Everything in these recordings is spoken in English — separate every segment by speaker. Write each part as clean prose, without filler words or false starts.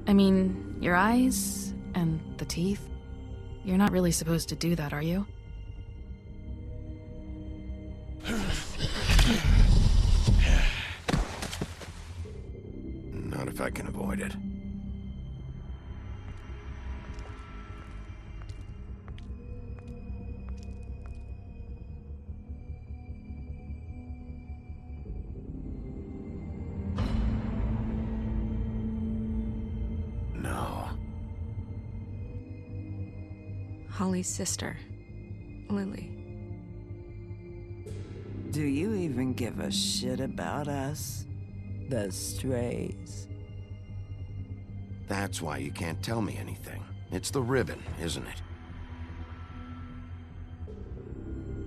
Speaker 1: I mean, your eyes and the teeth. You're not really supposed to do that, are you?
Speaker 2: Not if I can avoid it. No.
Speaker 3: Holly's sister, Lily.
Speaker 4: Do you even give a shit about us? The strays.
Speaker 2: That's why you can't tell me anything. It's the ribbon, isn't it?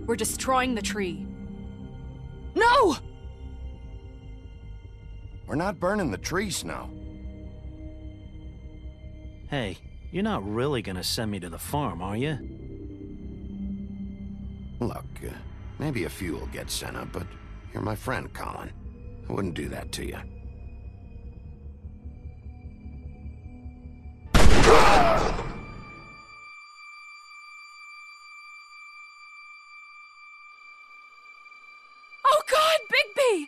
Speaker 3: We're destroying the tree. No!
Speaker 2: We're not burning the tree, Snow.
Speaker 5: Hey, you're not really gonna send me to the farm, are you?
Speaker 2: Look, maybe a few will get sent up, but you're my friend, Colin. I wouldn't do that to you.
Speaker 3: Oh God, Bigby!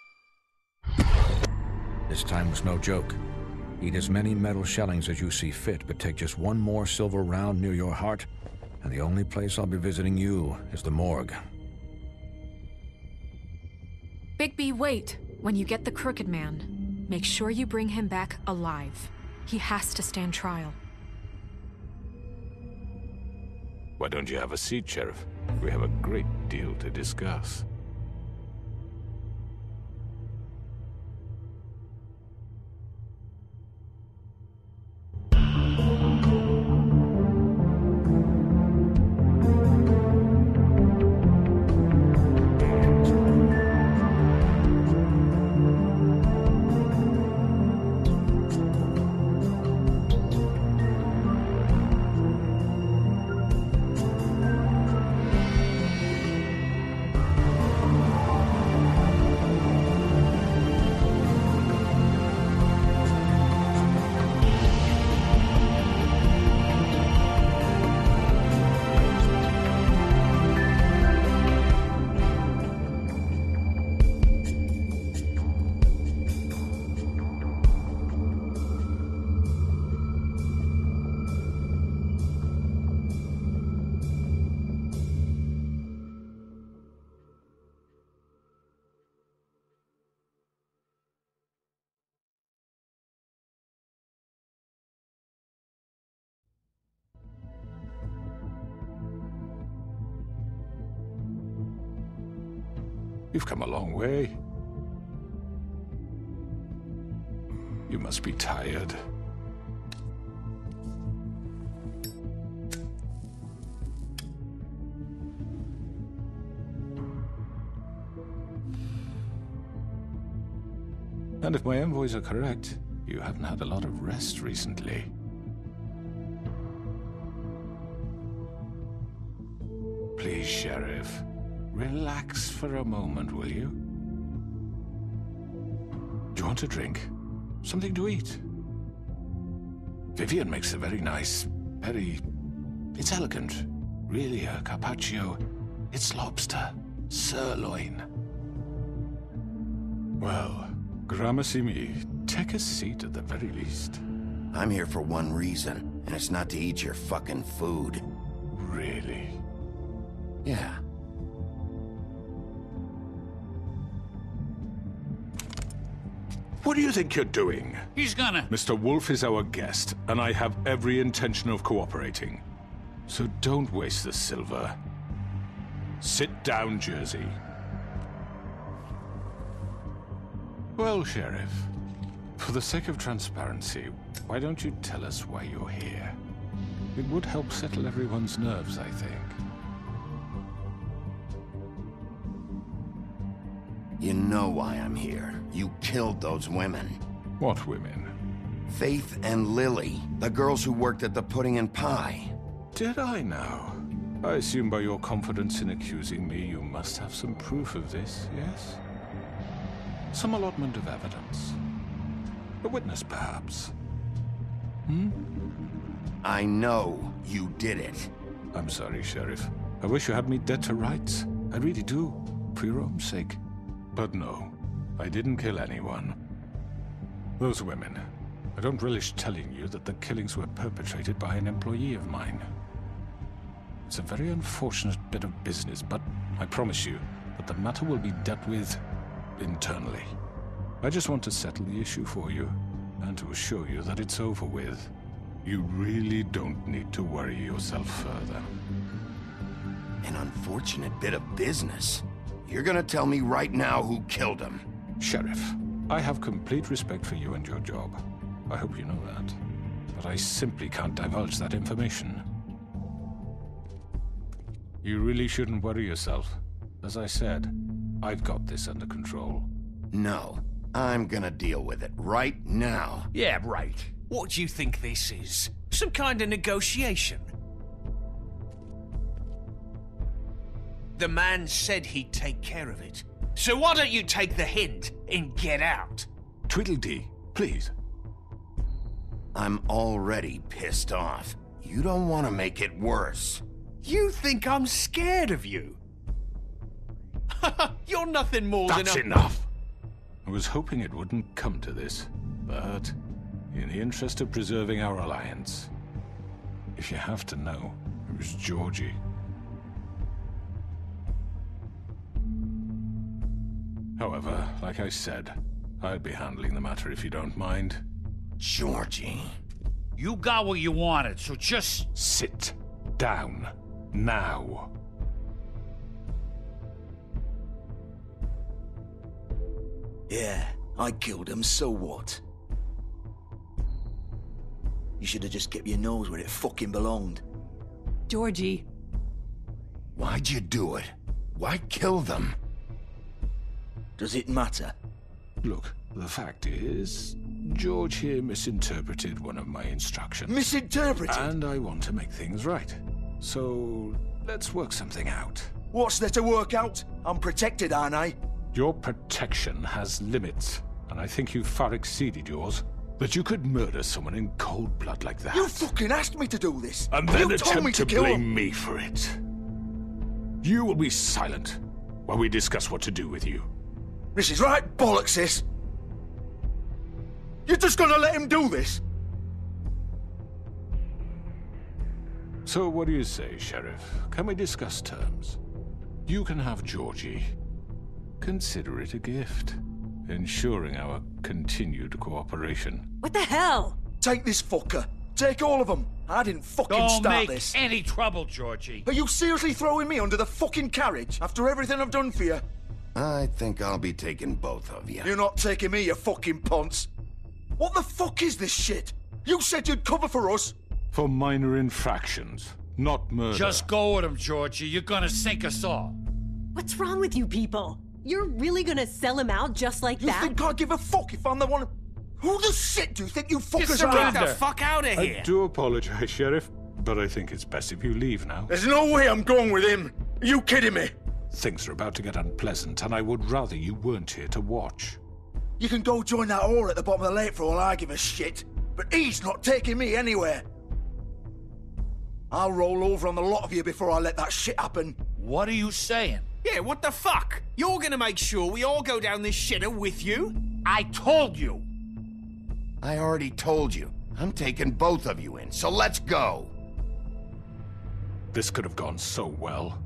Speaker 6: This time was no joke. Eat as many metal shellings as you see fit, but take just one more silver round near your heart, and the only place I'll be visiting you is the morgue.
Speaker 3: Bigby, wait. When you get the Crooked Man, make sure you bring him back alive. He has to stand trial.
Speaker 7: Why don't you have a seat, Sheriff? We have a great deal to discuss. You've come a long way. You must be tired. And if my envoys are correct, you haven't had a lot of rest recently. Please, Sheriff. Relax for a moment, will you? Do you want a drink? Something to eat? Vivian makes a very nice, it's elegant. Really a carpaccio. It's lobster. Sirloin. Well, gramercy me. Take a seat at the very least.
Speaker 2: I'm here for one reason, and it's not to eat your fucking food.
Speaker 7: Really?
Speaker 2: Yeah.
Speaker 7: What do you think you're doing?
Speaker 8: He's gonna...
Speaker 7: Mr. Wolf is our guest, and I have every intention of cooperating. So don't waste the silver. Sit down, Jersey. Well, Sheriff, for the sake of transparency, why don't you tell us why you're here? It would help settle everyone's nerves, I think.
Speaker 2: You know why I'm here. You killed those women.
Speaker 7: What women?
Speaker 2: Faith and Lily, the girls who worked at the Pudding and Pie.
Speaker 7: Did I now? I assume by your confidence in accusing me, you must have some proof of this, yes? Some allotment of evidence. A witness, perhaps.
Speaker 2: I know you did it.
Speaker 7: I'm sorry, Sheriff. I wish you had me dead to rights. I really do, for your own sake. But no, I didn't kill anyone. Those women, I don't relish telling you that the killings were perpetrated by an employee of mine. It's a very unfortunate bit of business, but I promise you that the matter will be dealt with internally. I just want to settle the issue for you, and to assure you that it's over with. You really don't need to worry yourself further.
Speaker 2: An unfortunate bit of business. You're gonna tell me right now who killed him.
Speaker 7: Sheriff, I have complete respect for you and your job. I hope you know that. But I simply can't divulge that information. You really shouldn't worry yourself. As I said, I've got this under control.
Speaker 2: No, I'm gonna deal with it right now.
Speaker 8: Yeah, right. What do you think this is? Some kind of negotiation? The man said he'd take care of it. So why don't you take the hint and get out?
Speaker 7: Tweedledee, please.
Speaker 2: I'm already pissed off. You don't want to make it worse.
Speaker 8: You think I'm scared of you? You're nothing more than a...
Speaker 7: That's enough! I was hoping it wouldn't come to this, but in the interest of preserving our alliance, if you have to know, it was Georgie. However, like I said, I'd be handling the matter if you don't mind.
Speaker 2: Georgie.
Speaker 9: You got what you wanted, so just...
Speaker 7: Sit down. Now.
Speaker 10: Yeah, I killed him, so what? You should have just kept your nose where it fucking belonged.
Speaker 11: Georgie.
Speaker 2: Why'd you do it? Why kill them?
Speaker 10: Does it matter?
Speaker 7: Look, the fact is, George here misinterpreted one of my instructions.
Speaker 10: Misinterpreted?
Speaker 7: And I want to make things right. So, let's work something out.
Speaker 10: What's there to work out? I'm protected, aren't I?
Speaker 7: Your protection has limits, and I think you've far exceeded yours. That you could murder someone in cold blood like that.
Speaker 10: You fucking asked me to do this!
Speaker 7: And then
Speaker 10: you told me
Speaker 7: attempt to
Speaker 10: kill
Speaker 7: blame
Speaker 10: him.
Speaker 7: me for it. You will be silent while we discuss what to do with you.
Speaker 10: This is right bollocks, this! You're just gonna let him do this?
Speaker 7: So what do you say, Sheriff? Can we discuss terms? You can have Georgie. Consider it a gift, ensuring our continued cooperation.
Speaker 11: What the hell?
Speaker 10: Take this fucker. Take all of them. I didn't fucking start this.
Speaker 9: Don't make any trouble, Georgie.
Speaker 10: Are you seriously throwing me under the fucking carriage after everything I've done for you?
Speaker 2: I think I'll be taking both of you.
Speaker 10: You're not taking me, you fucking ponce. What the fuck is this shit? You said you'd cover for us.
Speaker 7: For minor infractions, not murder.
Speaker 9: Just go with him, Georgie. You're gonna sink us all.
Speaker 11: What's wrong with you people? You're really gonna sell him out just like that?
Speaker 10: You think I give a fuck if I'm the one... Who the shit do you think you fuckers are?
Speaker 8: Get the fuck out of here!
Speaker 7: I do apologize, Sheriff, but I think it's best if you leave now.
Speaker 10: There's no way I'm going with him. Are you kidding me?
Speaker 7: Things are about to get unpleasant, and I would rather you weren't here to watch.
Speaker 10: You can go join that whore at the bottom of the lake for all I give a shit. But he's not taking me anywhere. I'll roll over on the lot of you before I let that shit happen.
Speaker 9: What are you saying?
Speaker 8: Yeah, what the fuck? You're gonna make sure we all go down this shitter with you?
Speaker 9: I told you!
Speaker 2: I already told you. I'm taking both of you in, so let's go!
Speaker 7: This could have gone so well.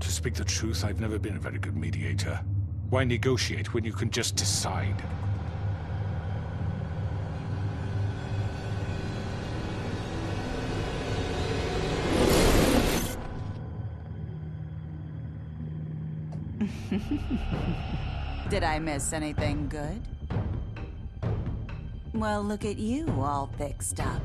Speaker 7: To speak the truth, I've never been a very good mediator. Why negotiate when you can just decide?
Speaker 12: Did I miss anything good? Well, look at you, all fixed up.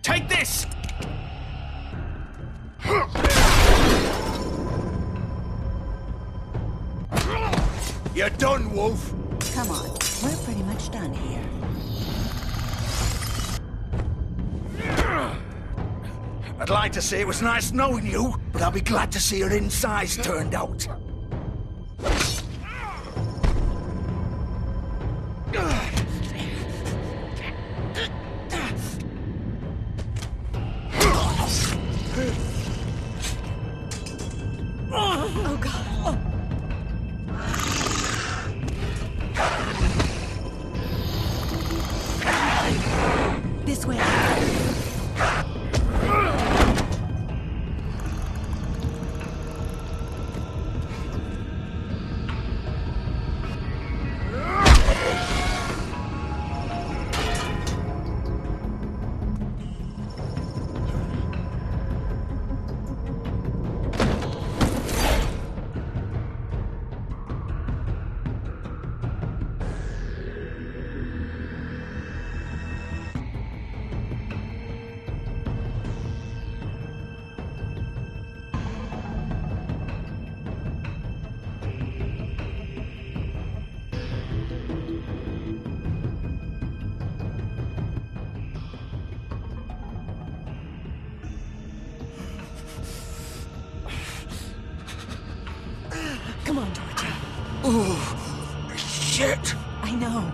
Speaker 8: Take this!
Speaker 10: You're done, Wolf.
Speaker 12: Come on, we're pretty much done here.
Speaker 10: I'd like to say it was nice knowing you, but I'll be glad to see your insides turned out.
Speaker 11: Oh, God. This way. Come on, Georgie.
Speaker 10: Oh, shit!
Speaker 11: I know.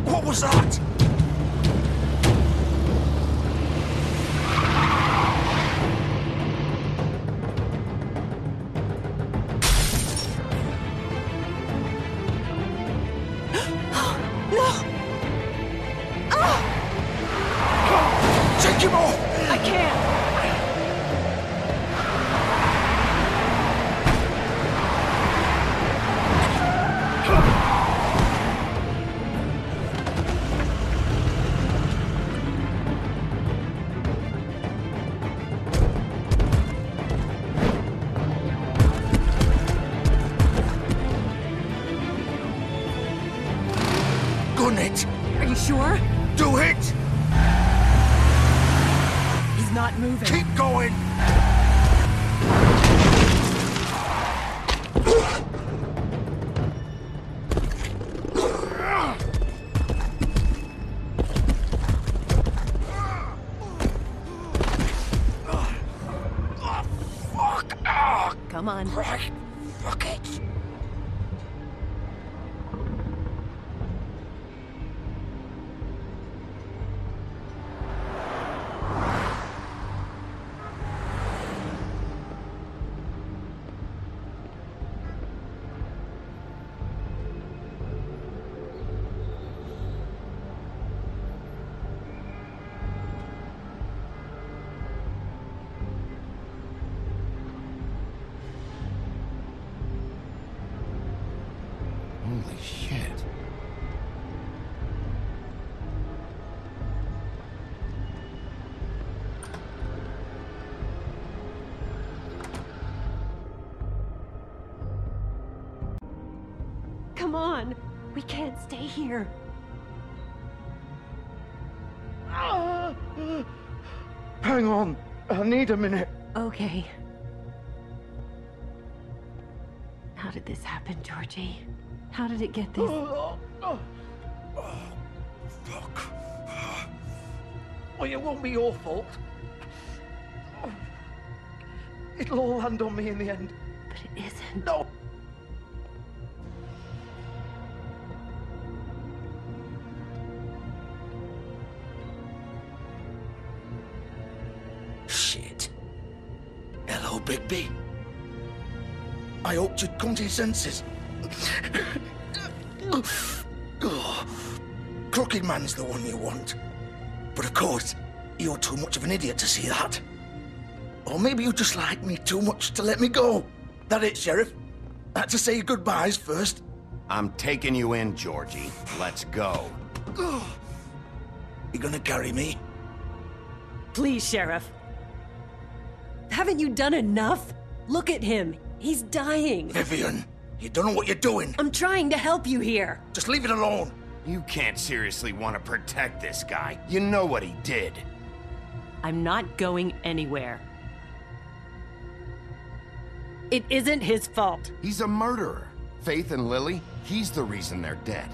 Speaker 10: What was that?
Speaker 11: No!
Speaker 10: Take him off!
Speaker 11: I can't!
Speaker 10: Gun it!
Speaker 11: Are you sure?
Speaker 10: Do it!
Speaker 11: He's not moving.
Speaker 10: Keep going!
Speaker 11: Come on.
Speaker 10: Right. Fuck it.
Speaker 2: Holy shit.
Speaker 11: come on. We can't stay here.
Speaker 10: Hang on. I need a minute.
Speaker 11: Okay. How did this happen, Georgie? How did it get this?
Speaker 10: Fuck. Well, it won't be your fault. It'll all land on me in the end.
Speaker 11: But it isn't.
Speaker 10: No. Shit. Hello, Bigby. I hoped you'd come to your senses. Crooked Man's the one you want. But of course, you're too much of an idiot to see that. Or maybe you just like me too much to let me go. That it, Sheriff? I had to say your goodbyes first.
Speaker 2: I'm taking you in, Georgie. Let's go.
Speaker 10: You gonna carry me?
Speaker 11: Please, Sheriff. Haven't you done enough? Look at him. He's dying.
Speaker 10: Vivian, you don't know what you're doing.
Speaker 11: I'm trying to help you here.
Speaker 10: Just leave it alone.
Speaker 2: You can't seriously want to protect this guy. You know what he did.
Speaker 11: I'm not going anywhere. It isn't his fault.
Speaker 2: He's a murderer. Faith and Lily, he's the reason they're dead.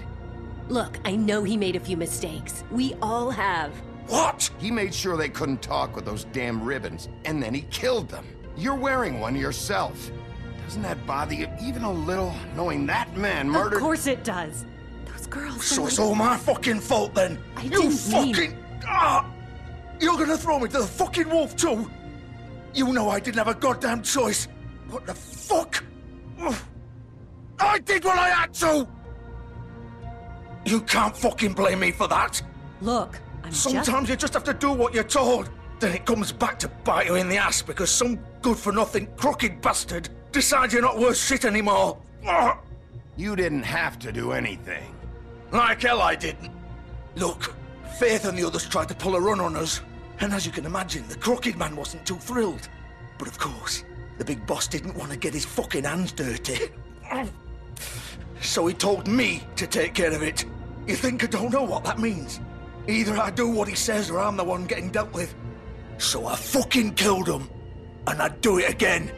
Speaker 11: Look, I know he made a few mistakes. We all have.
Speaker 10: What?
Speaker 2: He made sure they couldn't talk with those damn ribbons, and then he killed them. You're wearing one yourself. Doesn't that bother you even a little, knowing that man murdered—
Speaker 11: Of course it does. Those girls—
Speaker 10: So it's all my fucking fault then? You fucking— You're gonna throw me to the fucking wolf too? You know I didn't have a goddamn choice. What the fuck? I did what I had to! You can't fucking blame me for that.
Speaker 11: Look,
Speaker 10: Sometimes you just have to do what you're told. Then it comes back to bite you in the ass because some good-for-nothing crooked bastard decides you're not worth shit anymore.
Speaker 2: You didn't have to do anything.
Speaker 10: Like hell I didn't. Look, Faith and the others tried to pull a run on us. And as you can imagine, the Crooked Man wasn't too thrilled. But of course, the big boss didn't want to get his fucking hands dirty. So he told me to take care of it. You think I don't know what that means? Either I do what he says or I'm the one getting dealt with. So I fucking killed him. And I'd do it again.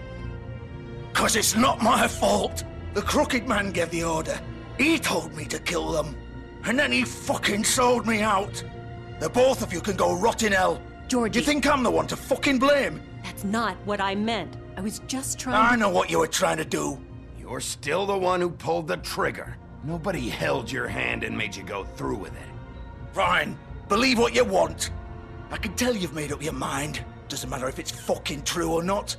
Speaker 10: 'Cause it's not my fault. The Crooked Man gave the order. He told me to kill them. And then he fucking sold me out. The both of you can go rot in hell.
Speaker 11: Georgie.
Speaker 10: You think I'm the one to fucking blame?
Speaker 11: That's not what I meant. I was just trying
Speaker 10: I know what you were trying to do.
Speaker 2: You're still the one who pulled the trigger. Nobody held your hand and made you go through with it.
Speaker 10: Fine. Believe what you want. I can tell you've made up your mind. Doesn't matter if it's fucking true or not.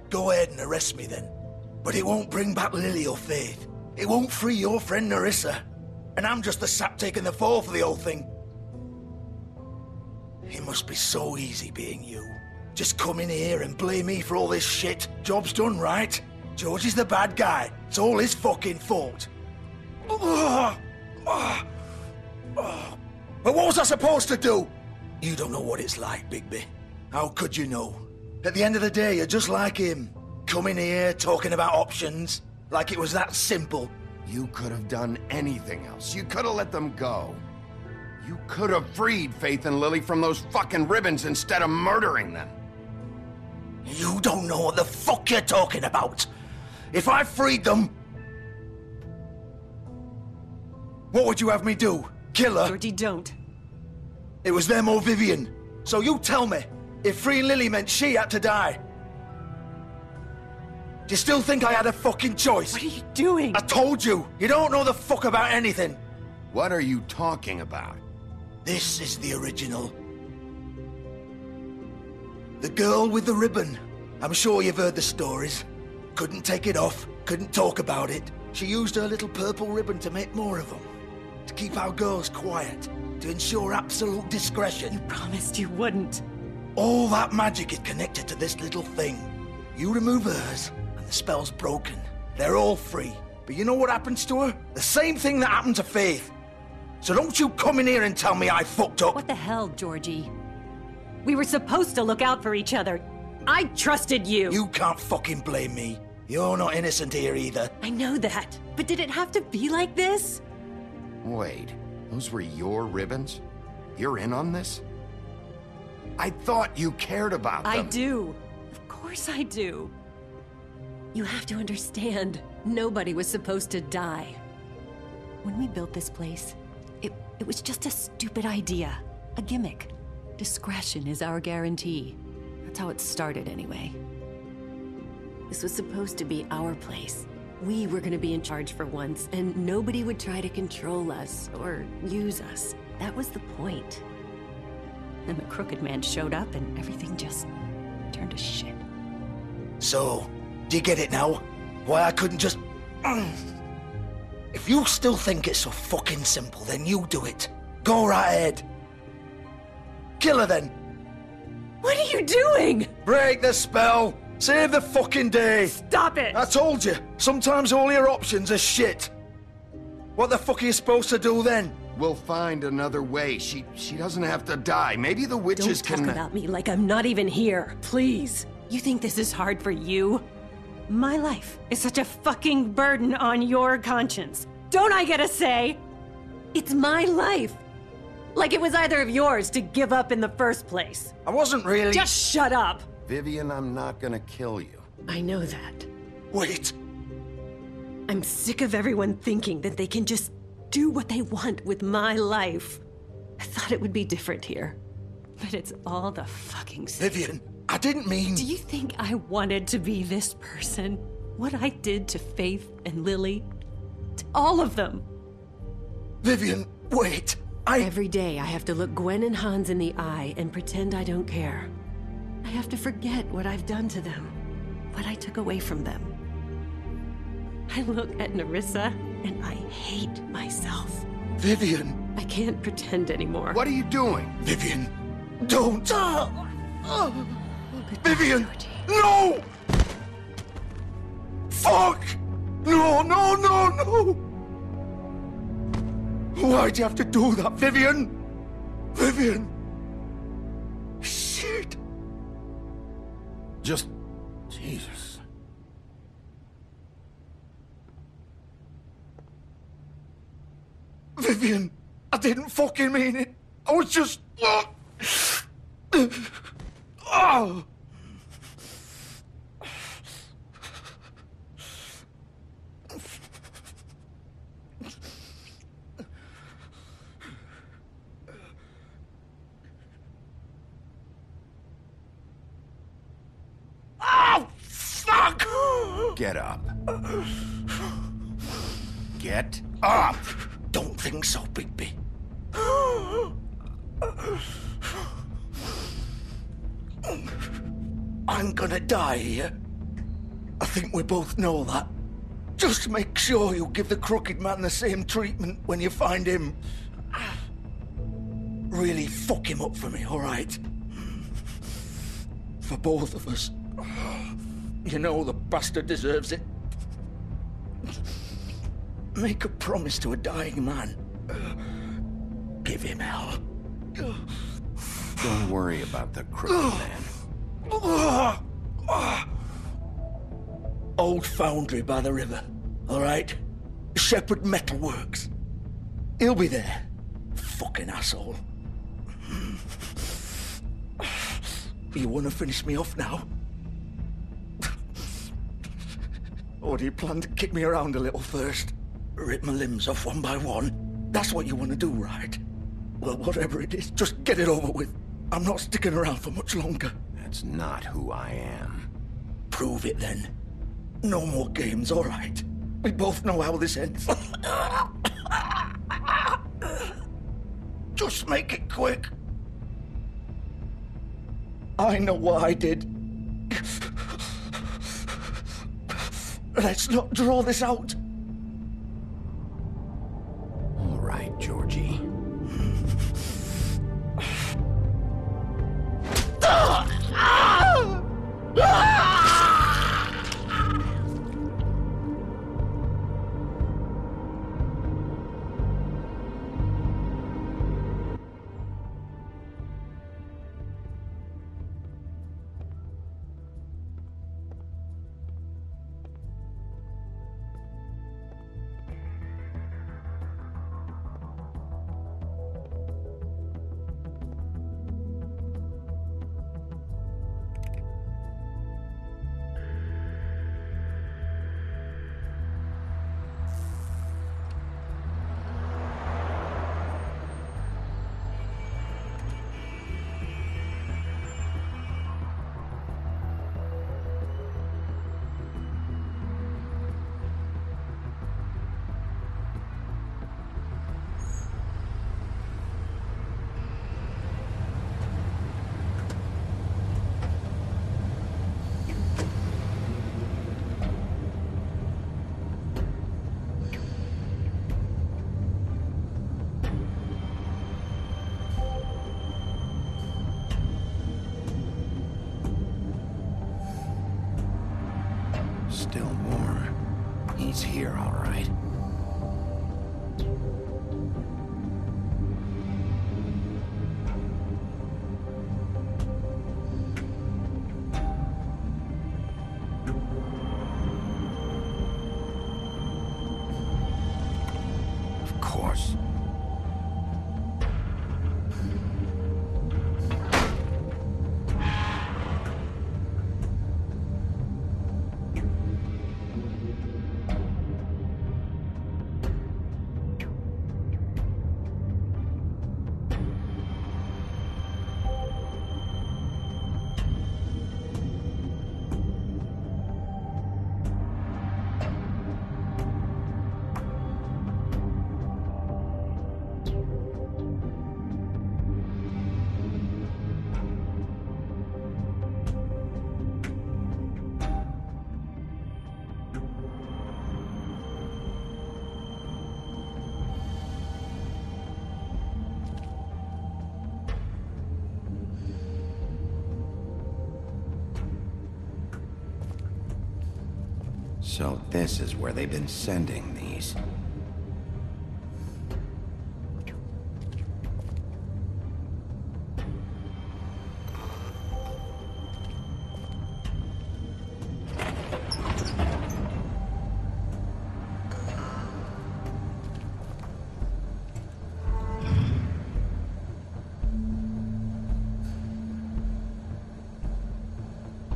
Speaker 10: Go ahead and arrest me then. But it won't bring back Lily or Faith. It won't free your friend Nerissa. And I'm just the sap taking the fall for the whole thing. It must be so easy being you. Just come in here and blame me for all this shit. Job's done, right? George is the bad guy. It's all his fucking fault. But what was I supposed to do? You don't know what it's like, Bigby. How could you know? At the end of the day, you're just like him. Coming here, talking about options. Like it was that simple.
Speaker 2: You could have done anything else. You could have let them go. You could have freed Faith and Lily from those fucking ribbons instead of murdering them.
Speaker 10: You don't know what the fuck you're talking about. If I freed them... What would you have me do? Kill her?
Speaker 11: Georgie, don't.
Speaker 10: It was them or Vivian. So you tell me, if freeing Lily meant she had to die. Do you still think I had a fucking choice?
Speaker 11: What are you doing?
Speaker 10: I told you, you don't know the fuck about anything.
Speaker 2: What are you talking about?
Speaker 10: This is the original. The girl with the ribbon. I'm sure you've heard the stories. Couldn't take it off, couldn't talk about it. She used her little purple ribbon to make more of them. To keep our girls quiet. To ensure absolute discretion.
Speaker 11: You promised you wouldn't.
Speaker 10: All that magic is connected to this little thing. You remove hers, and the spell's broken. They're all free. But you know what happens to her? The same thing that happened to Faith. So don't you come in here and tell me I fucked up.
Speaker 11: What the hell, Georgie? We were supposed to look out for each other. I trusted you.
Speaker 10: You can't fucking blame me. You're not innocent here either.
Speaker 11: I know that, but did it have to be like this?
Speaker 2: Wait, those were your ribbons? You're in on this? I thought you cared about them.
Speaker 11: I do. Of course I do. You have to understand, nobody was supposed to die. When we built this place, it was just a stupid idea. A gimmick. Discretion is our guarantee. That's how it started anyway. This was supposed to be our place. We were gonna be in charge for once, and nobody would try to control us or use us. That was the point. Then the crooked man showed up and everything just turned to shit.
Speaker 10: So, do you get it now? Why I couldn't just... If you still think it's so fucking simple, then you do it. Go right ahead. Kill her then.
Speaker 11: What are you doing?
Speaker 10: Break the spell. Save the fucking day.
Speaker 11: Stop it.
Speaker 10: I told you, sometimes all your options are shit. What the fuck are you supposed to do then?
Speaker 2: We'll find another way. She doesn't have to die. Maybe the witches
Speaker 11: Don't talk about me like I'm not even here, please. You think this is hard for you? My life is such a fucking burden on your conscience. Don't I get a say? It's my life. Like it was either of yours to give up in the first place.
Speaker 10: I wasn't really...
Speaker 11: Just shut up.
Speaker 2: Vivian, I'm not gonna kill you.
Speaker 11: I know that.
Speaker 10: Wait.
Speaker 11: I'm sick of everyone thinking that they can just do what they want with my life. I thought it would be different here. But it's all the fucking same.
Speaker 10: Vivian, I didn't mean...
Speaker 11: Do you think I wanted to be this person? What I did to Faith and Lily? To all of them?
Speaker 10: Vivian, wait.
Speaker 11: Every day I have to look Gwen and Hans in the eye and pretend I don't care. I have to forget what I've done to them. What I took away from them. I look at Nerissa and I hate myself.
Speaker 10: Vivian.
Speaker 11: I can't pretend anymore.
Speaker 2: What are you doing?
Speaker 10: Vivian, don't. Vivian, no! Fuck! No, no, no, no! Why'd you have to do that, Vivian? Vivian! Shit!
Speaker 2: Just... Jesus.
Speaker 10: Vivian, I didn't fucking mean it. I was just... Oh! Oh, fuck!
Speaker 2: Get up. Get up!
Speaker 10: Don't think so, Bigby. I'm gonna die here. I think we both know that. Just make sure you give the crooked man the same treatment when you find him. Really fuck him up for me, all right? For both of us. You know the bastard deserves it. Make a promise to a dying man. Give him hell.
Speaker 2: Don't worry about the crooked man.
Speaker 10: Old foundry by the river, all right? Shepherd Metalworks. He'll be there. Fucking asshole. You want to finish me off now? Or do you plan to kick me around a little first? Rip my limbs off one by one? That's what you want to do, right? Well, whatever it is, just get it over with. I'm not sticking around for much longer.
Speaker 2: That's not who I am.
Speaker 10: Prove it, then. No more games, all right? We both know how this ends. Just make it quick. I know what I did. Let's not draw this out.
Speaker 2: All right, Georgie. Still more. He's here, all right. Of course. So this is where they've been sending these.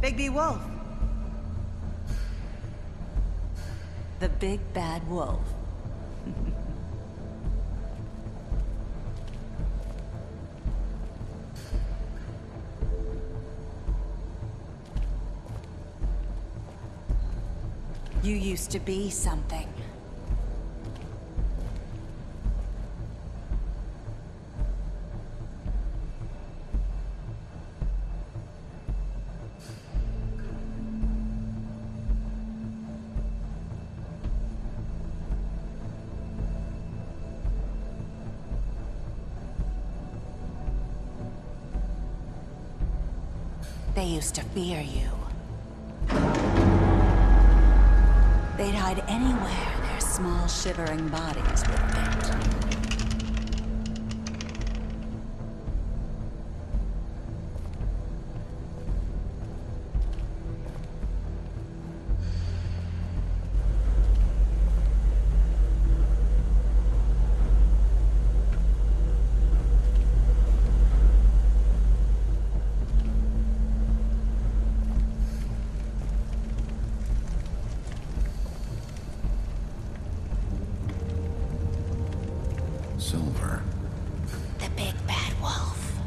Speaker 12: Bigby Wolf.
Speaker 11: The big bad wolf.
Speaker 12: You used to be something. They used to fear you. They'd hide anywhere their small, shivering bodies would fit.
Speaker 2: Silver.
Speaker 12: The big bad wolf.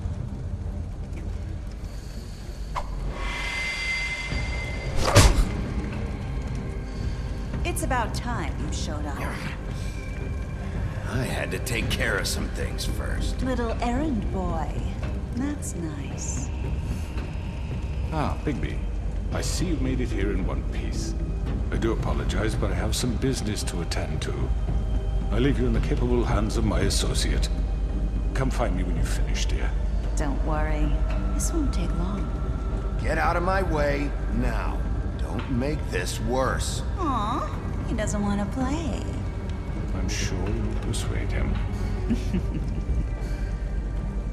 Speaker 12: It's about time you showed up.
Speaker 2: I had to take care of some things first.
Speaker 12: Little errand boy. That's nice.
Speaker 7: Ah, Bigby. I see you made it here in one piece. I do apologize, but I have some business to attend to. I leave you in the capable hands of my associate. Come find me when you've finished, dear.
Speaker 12: Don't worry. This won't take long.
Speaker 2: Get out of my way now. Don't make this worse.
Speaker 12: Aw, he doesn't want to play.
Speaker 7: I'm sure you'll persuade him.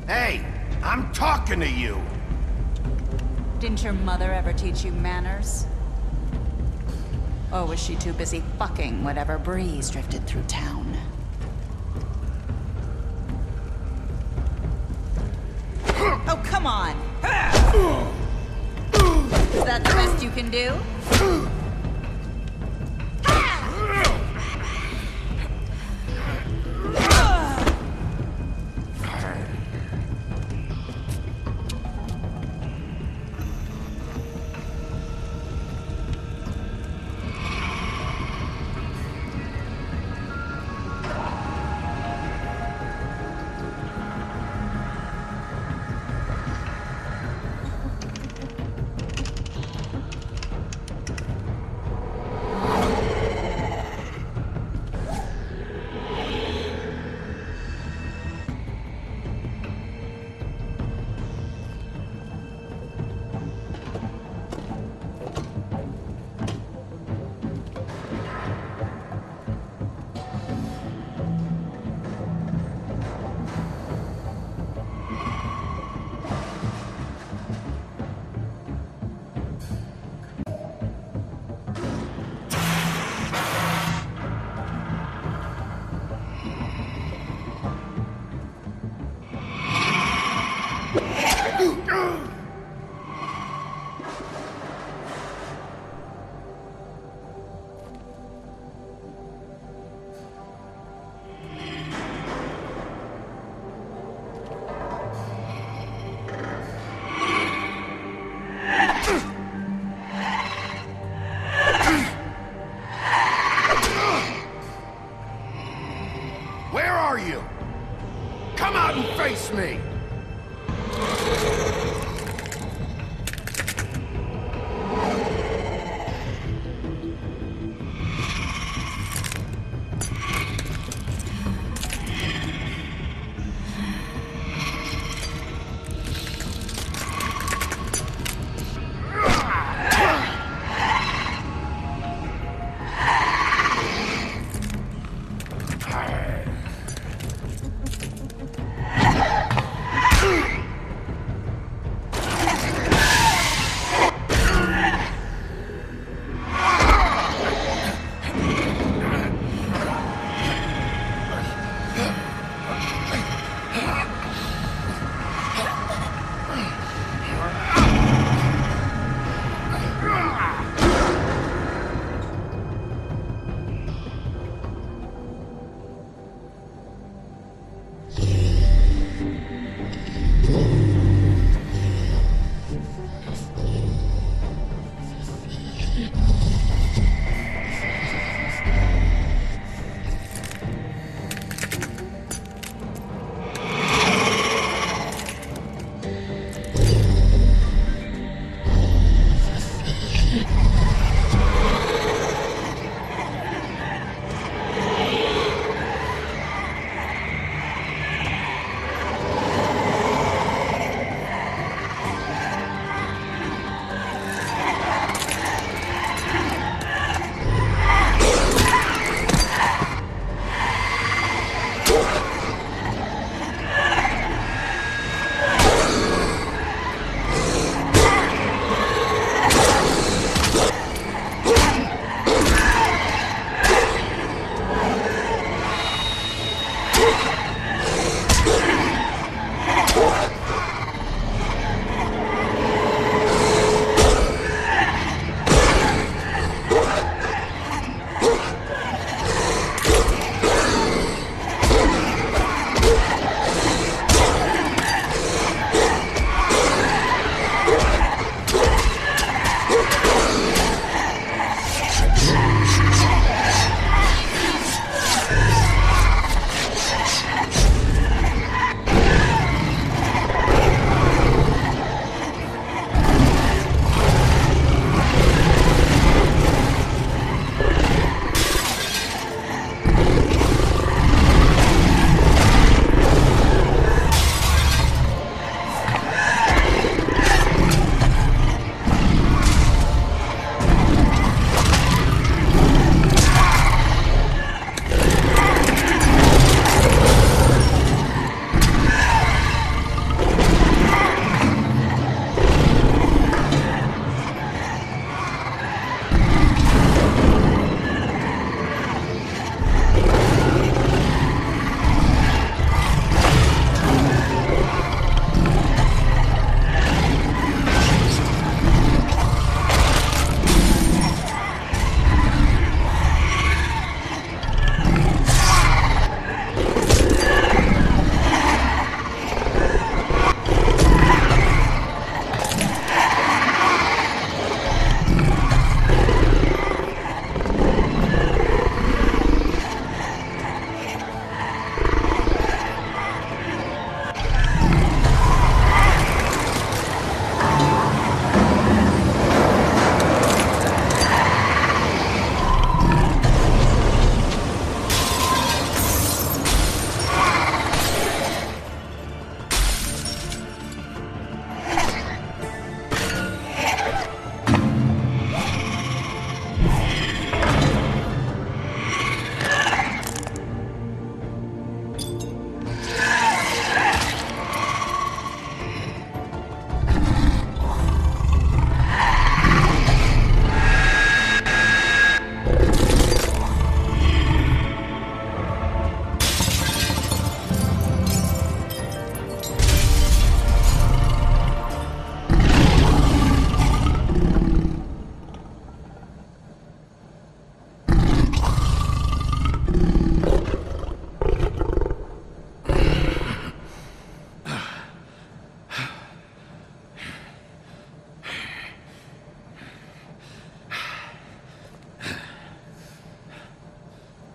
Speaker 2: Hey, I'm talking to you!
Speaker 12: Didn't your mother ever teach you manners? Or was she too busy fucking whatever breeze drifted through town? Oh, come on! Is that the best you can do?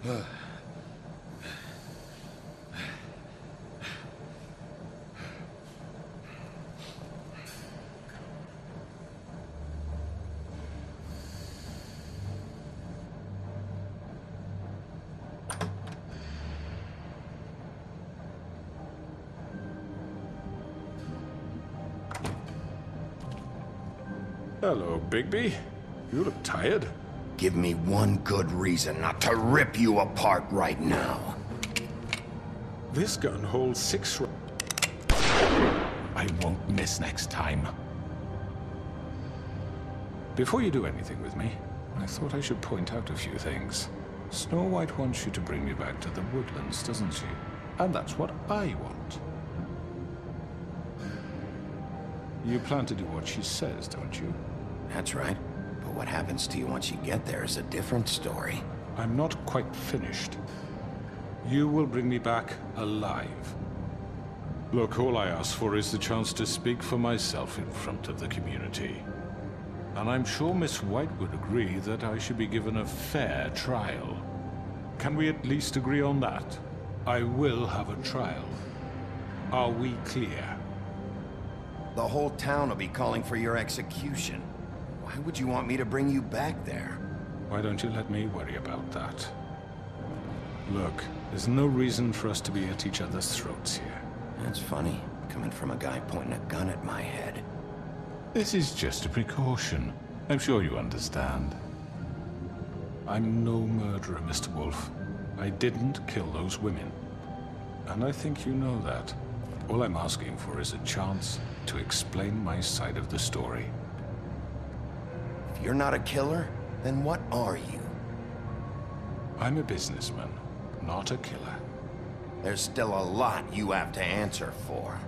Speaker 7: Hello, Bigby. You look tired.
Speaker 2: Give me one good reason not to rip you apart right now.
Speaker 7: This gun holds 6 rounds. I won't miss next time. Before you do anything with me, I thought I should point out a few things. Snow White wants you to bring me back to the woodlands, doesn't she? And that's what I want. You plan to do what she says, don't you?
Speaker 2: That's right. But what happens to you once you get there is a different story.
Speaker 7: I'm not quite finished. You will bring me back alive. Look, all I ask for is the chance to speak for myself in front of the community. And I'm sure Miss White would agree that I should be given a fair trial. Can we at least agree on that? I will have a trial. Are we clear?
Speaker 2: The whole town will be calling for your execution. Why would you want me to bring you back there?
Speaker 7: Why don't you let me worry about that? Look, there's no reason for us to be at each other's throats here.
Speaker 2: That's funny, coming from a guy pointing a gun at my head.
Speaker 7: This is just a precaution. I'm sure you understand. I'm no murderer, Mr. Wolf. I didn't kill those women. And I think you know that. All I'm asking for is a chance to explain my side of the story.
Speaker 2: If you're not a killer, then what are you?
Speaker 7: I'm a businessman, not a killer.
Speaker 2: There's still a lot you have to answer for.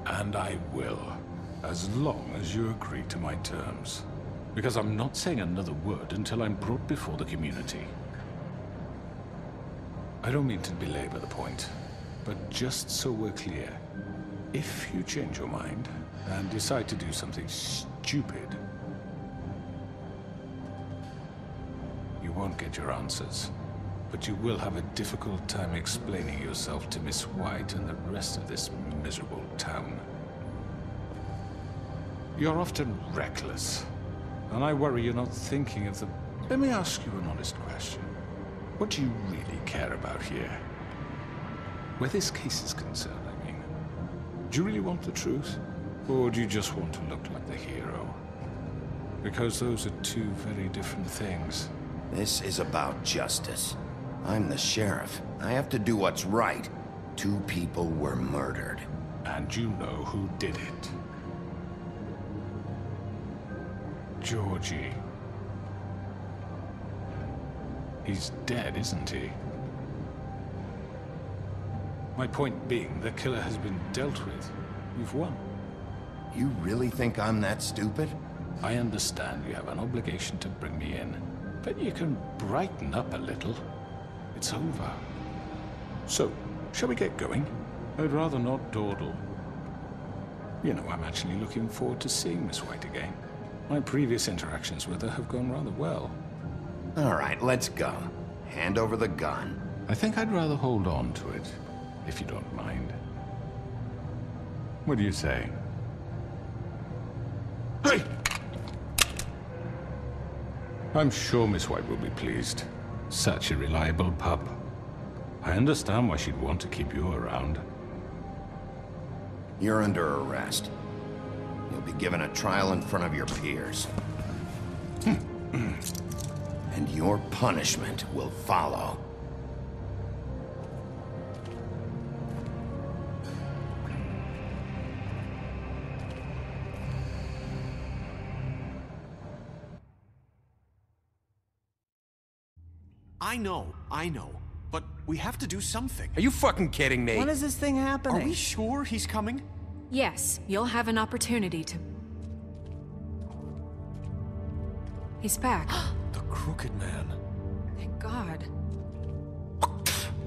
Speaker 7: And I will, as long as you agree to my terms. Because I'm not saying another word until I'm brought before the community. I don't mean to belabor the point, but just so we're clear, if you change your mind and decide to do something stupid, you won't get your answers. But you will have a difficult time explaining yourself to Miss White and the rest of this miserable town. You're often reckless, and I worry you're not thinking of the... Let me ask you an honest question. What do you really care about here? Where this case is concerned, I mean. Do you really want the truth? Or do you just want to look like the hero? Because those are two very different things.
Speaker 2: This is about justice. I'm the sheriff. I have to do what's right. 2 people were murdered.
Speaker 7: And you know who did it. Georgie. He's dead, isn't he? My point being, the killer has been dealt with. You've won.
Speaker 2: You really think I'm that stupid?
Speaker 7: I understand you have an obligation to bring me in, but you can brighten up a little. It's over. So, shall we get going? I'd rather not dawdle. You know, I'm actually looking forward to seeing Miss White again. My previous interactions with her have gone rather well.
Speaker 2: All right, let's go. Hand over the gun.
Speaker 7: I think I'd rather hold on to it, if you don't mind. What do you say? Hey! I'm sure Miss White will be pleased. Such a reliable pup. I understand why she'd want to keep you around.
Speaker 2: You're under arrest. You'll be given a trial in front of your peers. And your punishment will follow.
Speaker 13: I know. But we have to do something.
Speaker 8: Are you fucking kidding me?
Speaker 4: When is this thing happening?
Speaker 13: Are we sure he's coming?
Speaker 3: Yes, you'll have an opportunity to... He's back.
Speaker 13: The Crooked Man.
Speaker 3: Thank God.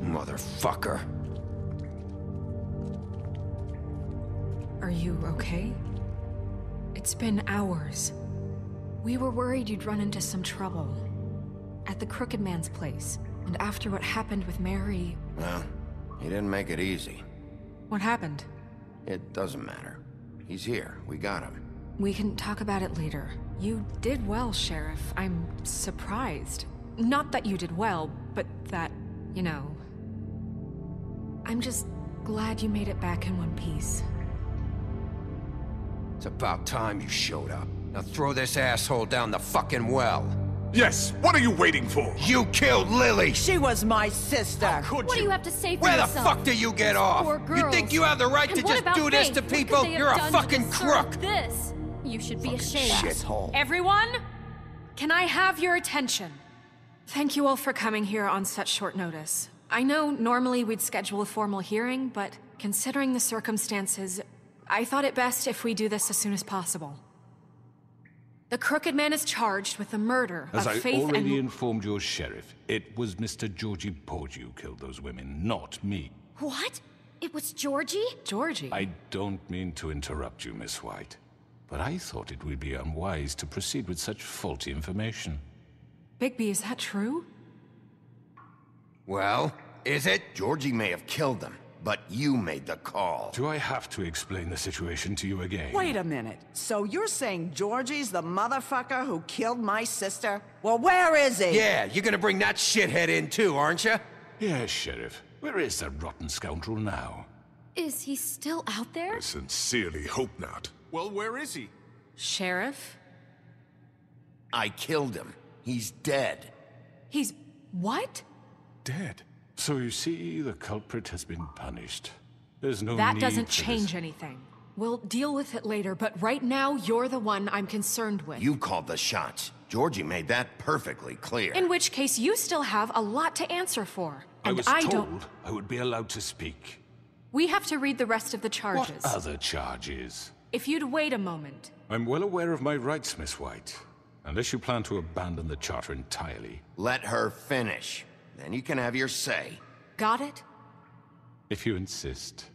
Speaker 2: Motherfucker.
Speaker 3: Are you okay? It's been hours. We were worried you'd run into some trouble. At the Crooked Man's place. And after what happened with Mary...
Speaker 2: Well, he didn't make it easy.
Speaker 3: What happened?
Speaker 2: It doesn't matter. He's here. We got him.
Speaker 3: We can talk about it later. You did well, Sheriff. I'm surprised. Not that you did well, but that, you know... I'm just glad you made it back in one piece.
Speaker 14: It's about time you showed up. Now throw this asshole down the fucking well.
Speaker 15: Yes, what are you waiting for?
Speaker 14: You killed Lily!
Speaker 4: She was my sister.
Speaker 14: How could
Speaker 12: What do you have to say for
Speaker 14: Where
Speaker 12: yourself?
Speaker 14: the fuck do you get off?
Speaker 12: Poor
Speaker 14: You
Speaker 12: girls.
Speaker 14: think you have the right
Speaker 12: And
Speaker 14: to
Speaker 12: what
Speaker 14: just
Speaker 12: about
Speaker 14: do this
Speaker 12: Faith?
Speaker 14: to
Speaker 12: What could
Speaker 14: people?
Speaker 12: they have
Speaker 14: You're a
Speaker 12: done to
Speaker 14: fucking
Speaker 12: deserve
Speaker 14: crook!
Speaker 12: This. You should be ashamed.
Speaker 14: Shithole.
Speaker 3: Everyone, can I have your attention? Thank you all for coming here on such short notice. I know normally we'd schedule a formal hearing, but considering the circumstances, I thought it best if we do this as soon as possible. The Crooked Man is charged with the murder
Speaker 7: As
Speaker 3: of
Speaker 7: I
Speaker 3: Faith
Speaker 7: already
Speaker 3: and...
Speaker 7: informed your sheriff, it was Mr. Georgie Porgy who killed those women, not me.
Speaker 12: What? It was Georgie?
Speaker 3: Georgie?
Speaker 7: I don't mean to interrupt you, Miss White, but I thought it would be unwise to proceed with such faulty information.
Speaker 3: Bigby, is that true?
Speaker 2: Well, is it? Georgie may have killed them, but you made the call.
Speaker 7: Do I have to explain the situation to you again?
Speaker 4: Wait a minute. So you're saying Georgie's the motherfucker who killed my sister? Well, where is he?
Speaker 14: Yeah, you're gonna bring that shithead in too, aren't you?
Speaker 7: Yes, Sheriff. Where is that rotten scoundrel now?
Speaker 12: Is he still out there?
Speaker 15: I sincerely hope not.
Speaker 13: Well, where is he?
Speaker 3: Sheriff?
Speaker 2: I killed him. He's dead.
Speaker 3: He's... what?
Speaker 7: Dead. So you see, the culprit has been punished. There's no
Speaker 3: That
Speaker 7: need
Speaker 3: doesn't
Speaker 7: for
Speaker 3: change
Speaker 7: this.
Speaker 3: anything. We'll deal with it later, but right now, you're the one I'm concerned with.
Speaker 2: You called the shots. Georgie made that perfectly clear.
Speaker 3: In which case, you still have a lot to answer for.
Speaker 7: I
Speaker 3: And
Speaker 7: was
Speaker 3: I
Speaker 7: told
Speaker 3: don't...
Speaker 7: I would be allowed to speak.
Speaker 3: We have to read the rest of the charges.
Speaker 7: What other charges?
Speaker 3: If you'd wait a moment.
Speaker 7: I'm well aware of my rights, Miss White. Unless you plan to abandon the charter entirely.
Speaker 2: Let her finish. Then you can have your say.
Speaker 3: Got it?
Speaker 7: If you insist.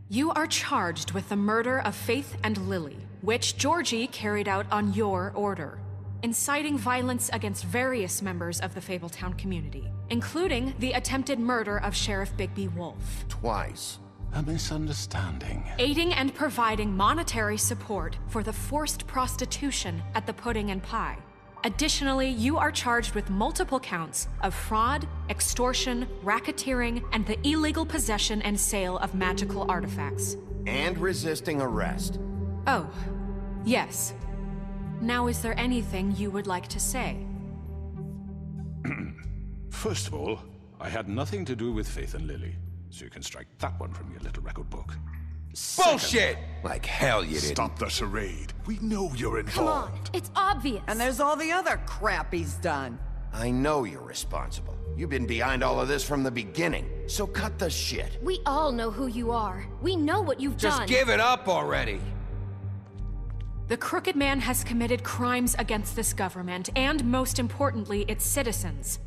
Speaker 3: You are charged with the murder of Faith and Lily, which Georgie carried out on your order, inciting violence against various members of the Fabletown community, including the attempted murder of Sheriff Bigby Wolf.
Speaker 2: Twice.
Speaker 7: A misunderstanding.
Speaker 3: Aiding and providing monetary support for the forced prostitution at the Pudding and Pie. Additionally, you are charged with multiple counts of fraud, extortion, racketeering, and the illegal possession and sale of magical artifacts.
Speaker 2: And resisting arrest.
Speaker 3: Oh, yes. Now, is there anything you would like to say?
Speaker 7: First of all, I had nothing to do with Faith and Lily, so you can strike that one from your little record book.
Speaker 14: Bullshit! Like hell you didn't.
Speaker 15: Stop the charade. We know you're
Speaker 12: Come
Speaker 15: involved.
Speaker 12: on, it's obvious.
Speaker 4: And there's all the other crap he's done.
Speaker 2: I know you're responsible. You've been behind all of this from the beginning, so cut the shit.
Speaker 12: We all know who you are. We know what you've done.
Speaker 14: Just give it up already.
Speaker 3: The Crooked Man has committed crimes against this government, and most importantly, its citizens.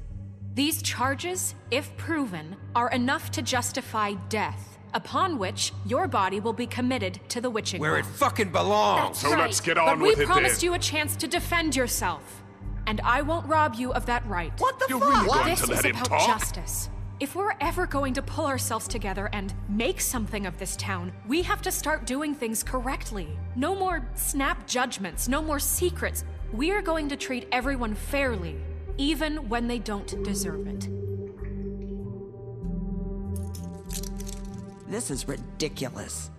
Speaker 3: These charges, if proven, are enough to justify death, upon which your body will be committed to the witching
Speaker 14: Where it
Speaker 3: ground.
Speaker 14: fucking belongs.
Speaker 15: So let's get on
Speaker 3: But
Speaker 15: with
Speaker 3: we
Speaker 15: it
Speaker 3: promised
Speaker 15: then.
Speaker 3: you a chance to defend yourself, and I won't rob you of that right.
Speaker 4: What the
Speaker 15: You're
Speaker 4: fuck?
Speaker 15: really going
Speaker 3: This
Speaker 15: to let
Speaker 3: is
Speaker 15: him
Speaker 3: about
Speaker 15: talk?
Speaker 3: justice. If we're ever going to pull ourselves together and make something of this town, we have to start doing things correctly. No more snap judgments, no more secrets. We are going to treat everyone fairly, even when they don't deserve it.
Speaker 4: This is ridiculous.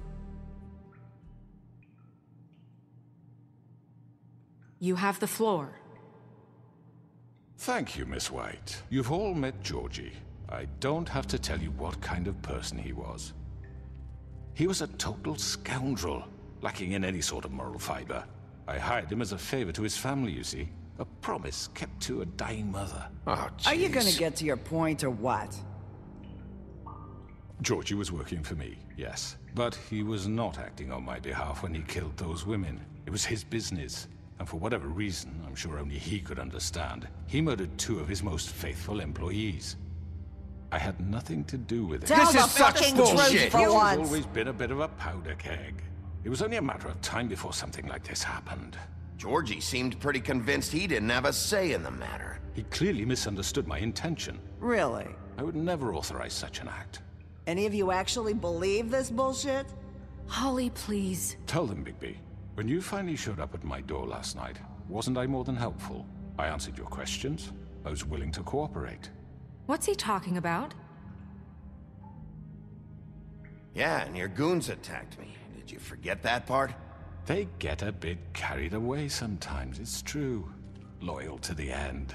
Speaker 3: You have the floor.
Speaker 7: Thank you, Miss White. You've all met Georgie. I don't have to tell you what kind of person he was. He was a total scoundrel, lacking in any sort of moral fiber. I hired him as a favor to his family, you see. A promise kept to a dying mother.
Speaker 2: Oh, jeez.
Speaker 4: Are you gonna get to your point or what?
Speaker 7: Georgie was working for me, yes. But he was not acting on my behalf when he killed those women. It was his business. And for whatever reason, I'm sure only he could understand, he murdered 2 of his most faithful employees. I had nothing to do with it.
Speaker 4: Tell
Speaker 14: This
Speaker 4: the
Speaker 14: is such
Speaker 4: fucking
Speaker 14: bullshit.
Speaker 4: truth for
Speaker 7: Georgie's
Speaker 4: once.
Speaker 7: always been a bit of a powder keg. It was only a matter of time before something like this happened.
Speaker 2: Georgie seemed pretty convinced he didn't have a say in the matter.
Speaker 7: He clearly misunderstood my intention.
Speaker 4: Really?
Speaker 7: I would never authorize such an act.
Speaker 4: Any of you actually believe this bullshit?
Speaker 3: Holly, please.
Speaker 7: Tell them, Bigby. When you finally showed up at my door last night, wasn't I more than helpful? I answered your questions. I was willing to cooperate.
Speaker 3: What's he talking about?
Speaker 2: Yeah, and your goons attacked me. Did you forget that part?
Speaker 7: They get a bit carried away sometimes, it's true. Loyal to the end.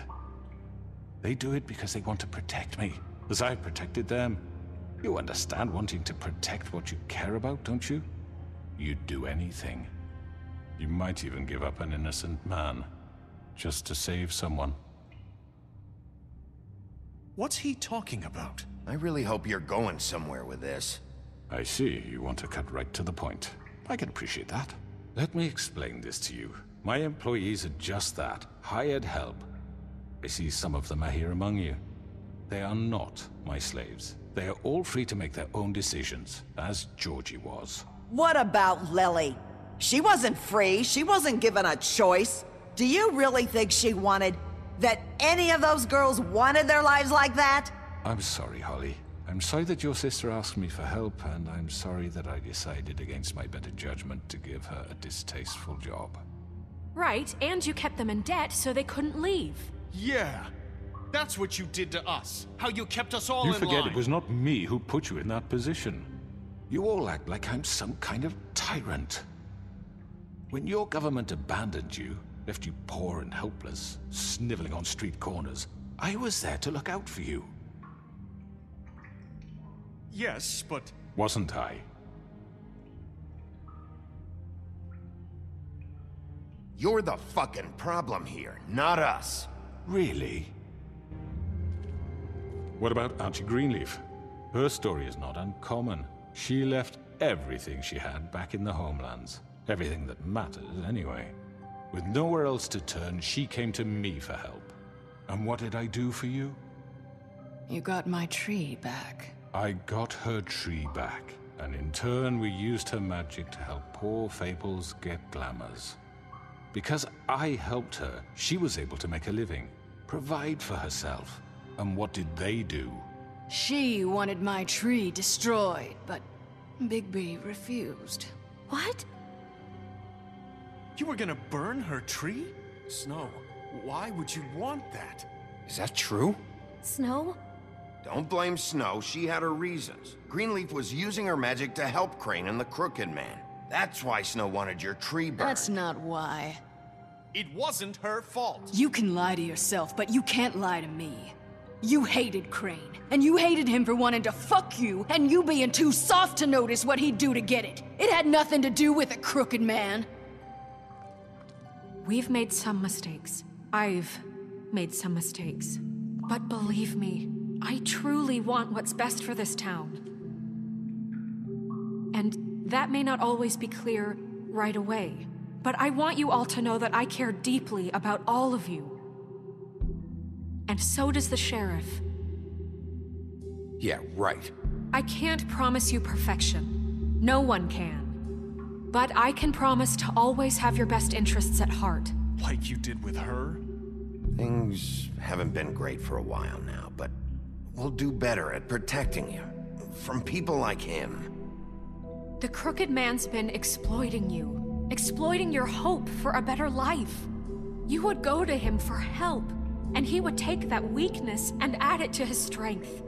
Speaker 7: They do it because they want to protect me, as I protected them. You understand wanting to protect what you care about, don't you? You'd do anything. You might even give up an innocent man, just to save someone.
Speaker 13: What's he talking about?
Speaker 2: I really hope you're going somewhere with this.
Speaker 7: I see, you want to cut right to the point. I can appreciate that. Let me explain this to you. My employees are just that, hired help. I see some of them are here among you. They are not my slaves. They are all free to make their own decisions, as Georgie was.
Speaker 4: What about Lily? She wasn't free. She wasn't given a choice. Do you really think she wanted... that any of those girls wanted their lives like that?
Speaker 7: I'm sorry, Holly. I'm sorry that your sister asked me for help, and I'm sorry that I decided against my better judgment to give her a distasteful job.
Speaker 3: Right, and you kept them in debt so they couldn't leave.
Speaker 13: Yeah. That's what you did to us. How you kept us all in line.
Speaker 7: You forget it was not me who put you in that position. You all act like I'm some kind of tyrant. When your government abandoned you, left you poor and helpless, sniveling on street corners, I was there to look out for you.
Speaker 13: Yes, but...
Speaker 7: Wasn't I?
Speaker 2: You're the fucking problem here, not us.
Speaker 7: Really? What about Auntie Greenleaf? Her story is not uncommon. She left everything she had back in the homelands. Everything that matters, anyway. With nowhere else to turn, she came to me for help. And what did I do for you?
Speaker 1: You got my tree back.
Speaker 7: I got her tree back, and in turn we used her magic to help poor Fables get glamours. Because I helped her, she was able to make a living, provide for herself. And what did they do?
Speaker 1: She wanted my tree destroyed, but Bigby refused.
Speaker 3: What?
Speaker 13: You were gonna burn her tree? Snow, why would you want that?
Speaker 2: Is that true?
Speaker 3: Snow?
Speaker 2: Don't blame Snow, she had her reasons. Greenleaf was using her magic to help Crane and the Crooked Man. That's why Snow wanted your tree burned.
Speaker 1: That's not why.
Speaker 13: It wasn't her fault.
Speaker 1: You can lie to yourself, but you can't lie to me. You hated Crane, and you hated him for wanting to fuck you, and you being too soft to notice what he'd do to get it. It had nothing to do with a Crooked Man.
Speaker 3: We've made some mistakes. I've made some mistakes. But believe me, I truly want what's best for this town. And that may not always be clear right away, but I want you all to know that I care deeply about all of you. And so does the sheriff.
Speaker 14: Yeah, right.
Speaker 3: I can't promise you perfection. No one can. But I can promise to always have your best interests at heart.
Speaker 13: Like you did with her?
Speaker 2: Things haven't been great for a while now, but we'll do better at protecting you. From people like him.
Speaker 3: The Crooked Man's been exploiting you. Exploiting your hope for a better life. You would go to him for help, and he would take that weakness and add it to his strength.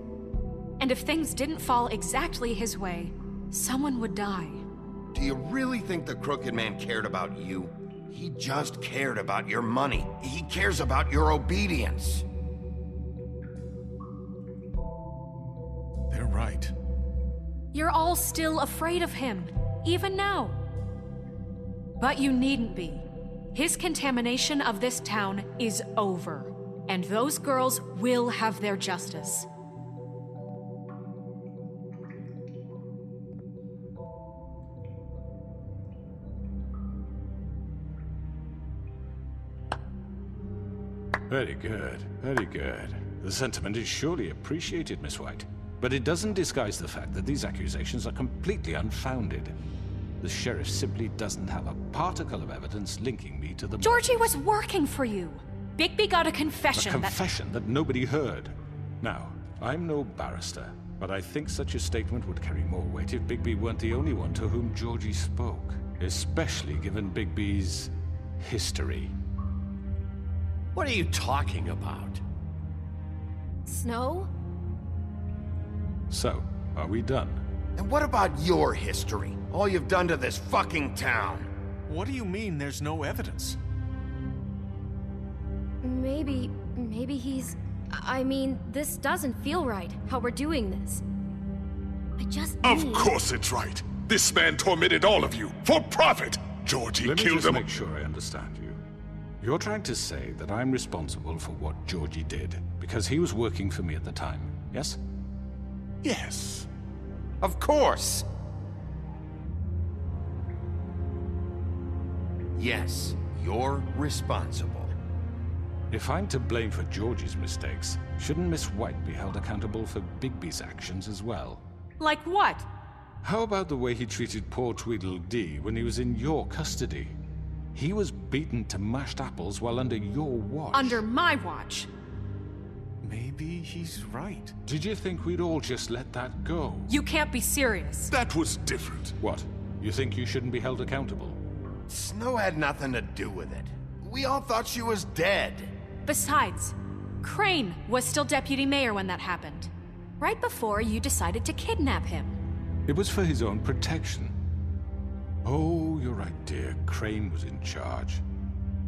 Speaker 3: And if things didn't fall exactly his way, someone would die.
Speaker 2: Do you really think the Crooked Man cared about you? He just cared about your money. He cares about your obedience.
Speaker 13: They're right.
Speaker 3: You're all still afraid of him, even now. But you needn't be. His contamination of this town is over, and those girls will have their justice.
Speaker 7: Very good, very good. The sentiment is surely appreciated, Miss White. But it doesn't disguise the fact that these accusations are completely unfounded. The sheriff simply doesn't have a particle of evidence linking me to the...
Speaker 3: Georgie was working for you. Bigby got a confession.
Speaker 7: A confession that nobody heard. Now, I'm no barrister, but I think such a statement would carry more weight if Bigby weren't the only one to whom Georgie spoke. Especially given Bigby's history.
Speaker 13: What are you talking about?
Speaker 3: Snow?
Speaker 7: So, are we done?
Speaker 2: And what about your history? All you've done to this fucking town?
Speaker 13: What do you mean there's no evidence?
Speaker 16: Maybe he's... I mean, this doesn't feel right, how we're doing this. I just
Speaker 15: Of course it's right. This man tormented all of you, for profit! Georgie
Speaker 7: Let me
Speaker 15: killed
Speaker 7: just
Speaker 15: him.
Speaker 7: make sure I understand you. You're trying to say that I'm responsible for what Georgie did, because he was working for me at the time, yes?
Speaker 15: Yes.
Speaker 2: Of course! Yes, you're responsible.
Speaker 7: If I'm to blame for Georgie's mistakes, shouldn't Miss White be held accountable for Bigby's actions as well?
Speaker 3: Like what?
Speaker 7: How about the way he treated poor Tweedledee when he was in your custody? He was beaten to mashed apples while under your watch.
Speaker 3: Under my watch.
Speaker 13: Maybe he's right.
Speaker 7: Did you think we'd all just let that go?
Speaker 3: You can't be serious.
Speaker 15: That was different.
Speaker 7: What? You think you shouldn't be held accountable?
Speaker 2: Snow had nothing to do with it. We all thought she was dead.
Speaker 3: Besides, Crane was still deputy mayor when that happened. Right before you decided to kidnap him.
Speaker 7: It was for his own protection. Oh, you're right, dear. Crane was in charge.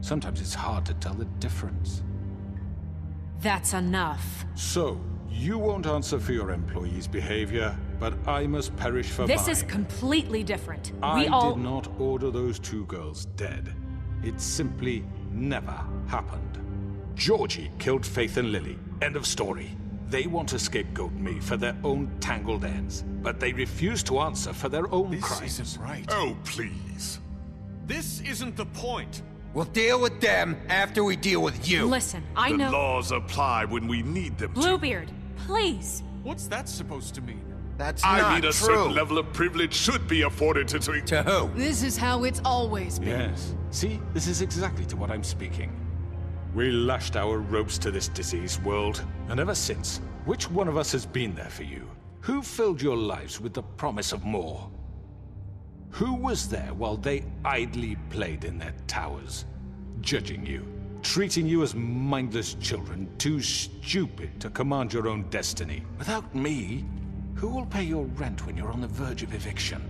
Speaker 7: Sometimes it's hard to tell the difference.
Speaker 3: That's enough.
Speaker 7: So, you won't answer for your employees' behavior, but I must perish for
Speaker 3: This
Speaker 7: mine.
Speaker 3: is completely different.
Speaker 7: I did not order those two girls dead. It simply never happened. Georgie killed Faith and Lily. End of story. They want to scapegoat me for their own tangled ends, but they refuse to answer for their own crimes.
Speaker 13: This isn't right.
Speaker 15: Oh, please.
Speaker 13: This isn't the point.
Speaker 14: We'll deal with them after we deal with you.
Speaker 3: Listen, I
Speaker 15: The
Speaker 3: know...
Speaker 15: laws apply when we need them to.
Speaker 3: Bluebeard, please.
Speaker 13: What's that supposed to mean?
Speaker 2: That's
Speaker 15: I
Speaker 2: not
Speaker 15: mean, a
Speaker 2: true.
Speaker 15: certain level of privilege should be afforded to...
Speaker 14: To who?
Speaker 1: This is how it's always been.
Speaker 7: Yes. See, this is exactly to what I'm speaking. We lashed our ropes to this diseased world, and ever since, which one of us has been there for you? Who filled your lives with the promise of more? Who was there while they idly played in their towers, judging you, treating you as mindless children, too stupid to command your own destiny? Without me, who will pay your rent when you're on the verge of eviction?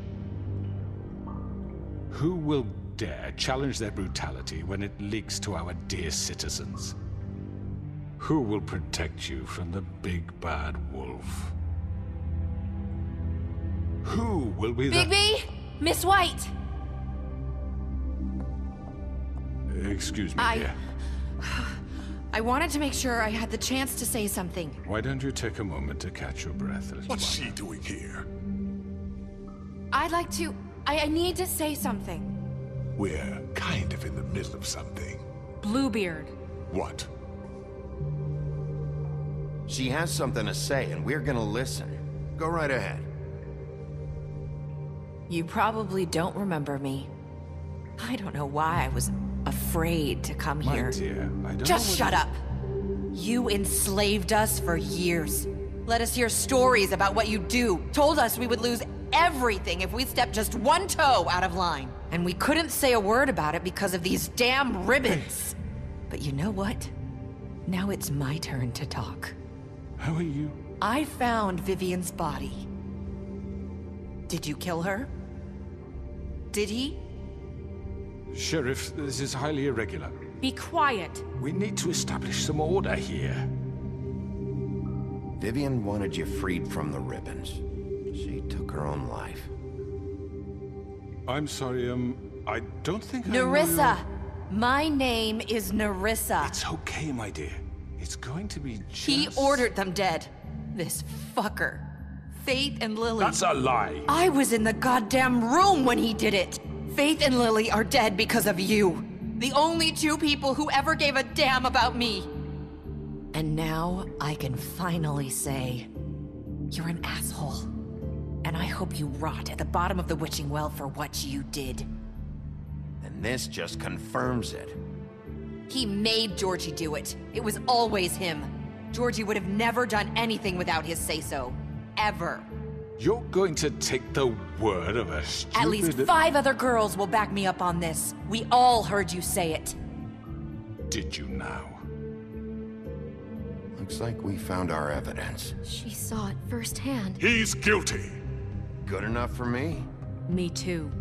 Speaker 7: Who will dare challenge their brutality when it leaks to our dear citizens? Who will protect you from the big bad wolf? Who will be the...
Speaker 16: Bigby! Miss White!
Speaker 7: Excuse me, dear.
Speaker 17: I wanted to make sure I had the chance to say something.
Speaker 7: Why don't you take a moment to catch your breath a little
Speaker 15: What's she doing here?
Speaker 17: I'd like to... I need to say something.
Speaker 15: We're kind of in the middle of something.
Speaker 3: Bluebeard.
Speaker 15: What?
Speaker 2: She has something to say, and we're gonna listen. Go right ahead.
Speaker 17: You probably don't remember me. I don't know why I was afraid to come here.
Speaker 7: My dear, I don't
Speaker 17: Just
Speaker 7: know
Speaker 17: shut up! You enslaved us for years. Let us hear stories about what you do. Told us we would lose everything if we stepped just one toe out of line. And we couldn't say a word about it because of these damn ribbons. But you know what? Now it's my turn to talk.
Speaker 7: How are you?
Speaker 17: I found Vivian's body. Did you kill her? Did he?
Speaker 7: Sheriff, this is highly irregular.
Speaker 3: Be quiet.
Speaker 7: We need to establish some order here.
Speaker 2: Vivian wanted you freed from the ribbons. She took her own life.
Speaker 7: I'm sorry, I don't think
Speaker 17: Nerissa! My name is Nerissa.
Speaker 7: It's okay, my dear. It's going to be just...
Speaker 17: He ordered them dead. This fucker. Faith and Lily.
Speaker 7: That's a lie.
Speaker 17: I was in the goddamn room when he did it. Faith and Lily are dead because of you. The only two people who ever gave a damn about me. And now I can finally say, you're an asshole. And I hope you rot at the bottom of the witching well for what you did.
Speaker 2: And this just confirms it.
Speaker 17: He made Georgie do it. It was always him. Georgie would have never done anything without his say-so. Ever.
Speaker 7: You're going to take the word of a stupid...
Speaker 17: At least 5 other girls will back me up on this. We all heard you say it.
Speaker 7: Did you now?
Speaker 2: Looks like we found our evidence.
Speaker 16: She saw it firsthand.
Speaker 15: He's guilty.
Speaker 2: Good enough for me.
Speaker 3: Me too.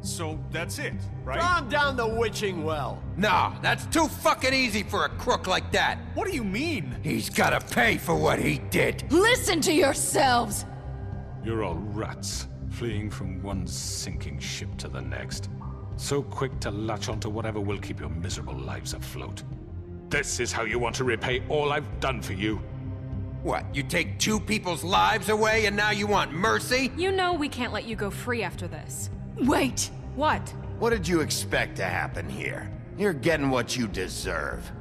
Speaker 13: So that's it, right?
Speaker 18: Throw him down the witching well.
Speaker 14: No, that's too fucking easy for a crook like that.
Speaker 13: What do you mean?
Speaker 14: He's gotta pay for what he did.
Speaker 1: Listen to yourselves!
Speaker 7: You're all rats, fleeing from one sinking ship to the next. So quick to latch onto whatever will keep your miserable lives afloat. This is how you want to repay all I've done for you?
Speaker 14: What, you take 2 people's lives away and now you want mercy?
Speaker 3: You know we can't let you go free after this.
Speaker 1: Wait!
Speaker 3: What?
Speaker 2: What did you expect to happen here? You're getting what you deserve.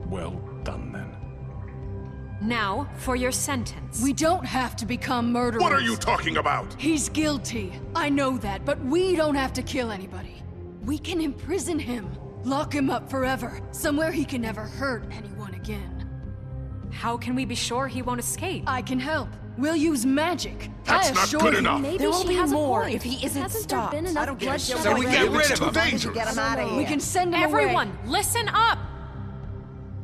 Speaker 7: Well done, then.
Speaker 3: Now, for your sentence.
Speaker 1: We don't have to become murderers.
Speaker 15: What are you talking about?
Speaker 1: He's guilty. I know that, but we don't have to kill anybody. We can imprison him. Lock him up forever. Somewhere he can never hurt anyone again.
Speaker 3: How can we be sure he won't escape?
Speaker 1: I can help. We'll use magic.
Speaker 15: That's
Speaker 1: I
Speaker 15: not
Speaker 1: assure
Speaker 15: good
Speaker 1: you.
Speaker 15: enough.
Speaker 16: Maybe
Speaker 17: There will
Speaker 16: she
Speaker 17: be
Speaker 16: has a
Speaker 17: more
Speaker 16: point.
Speaker 17: if he isn't
Speaker 16: Hasn't
Speaker 17: stopped.
Speaker 16: there been enough
Speaker 4: I don't give a shit.
Speaker 16: bloodshed
Speaker 14: So we get
Speaker 16: already?
Speaker 14: rid of
Speaker 15: too
Speaker 14: him.
Speaker 15: dangerous.
Speaker 4: Get him out of here.
Speaker 1: We can send him
Speaker 3: Everyone,
Speaker 1: away.
Speaker 3: listen up!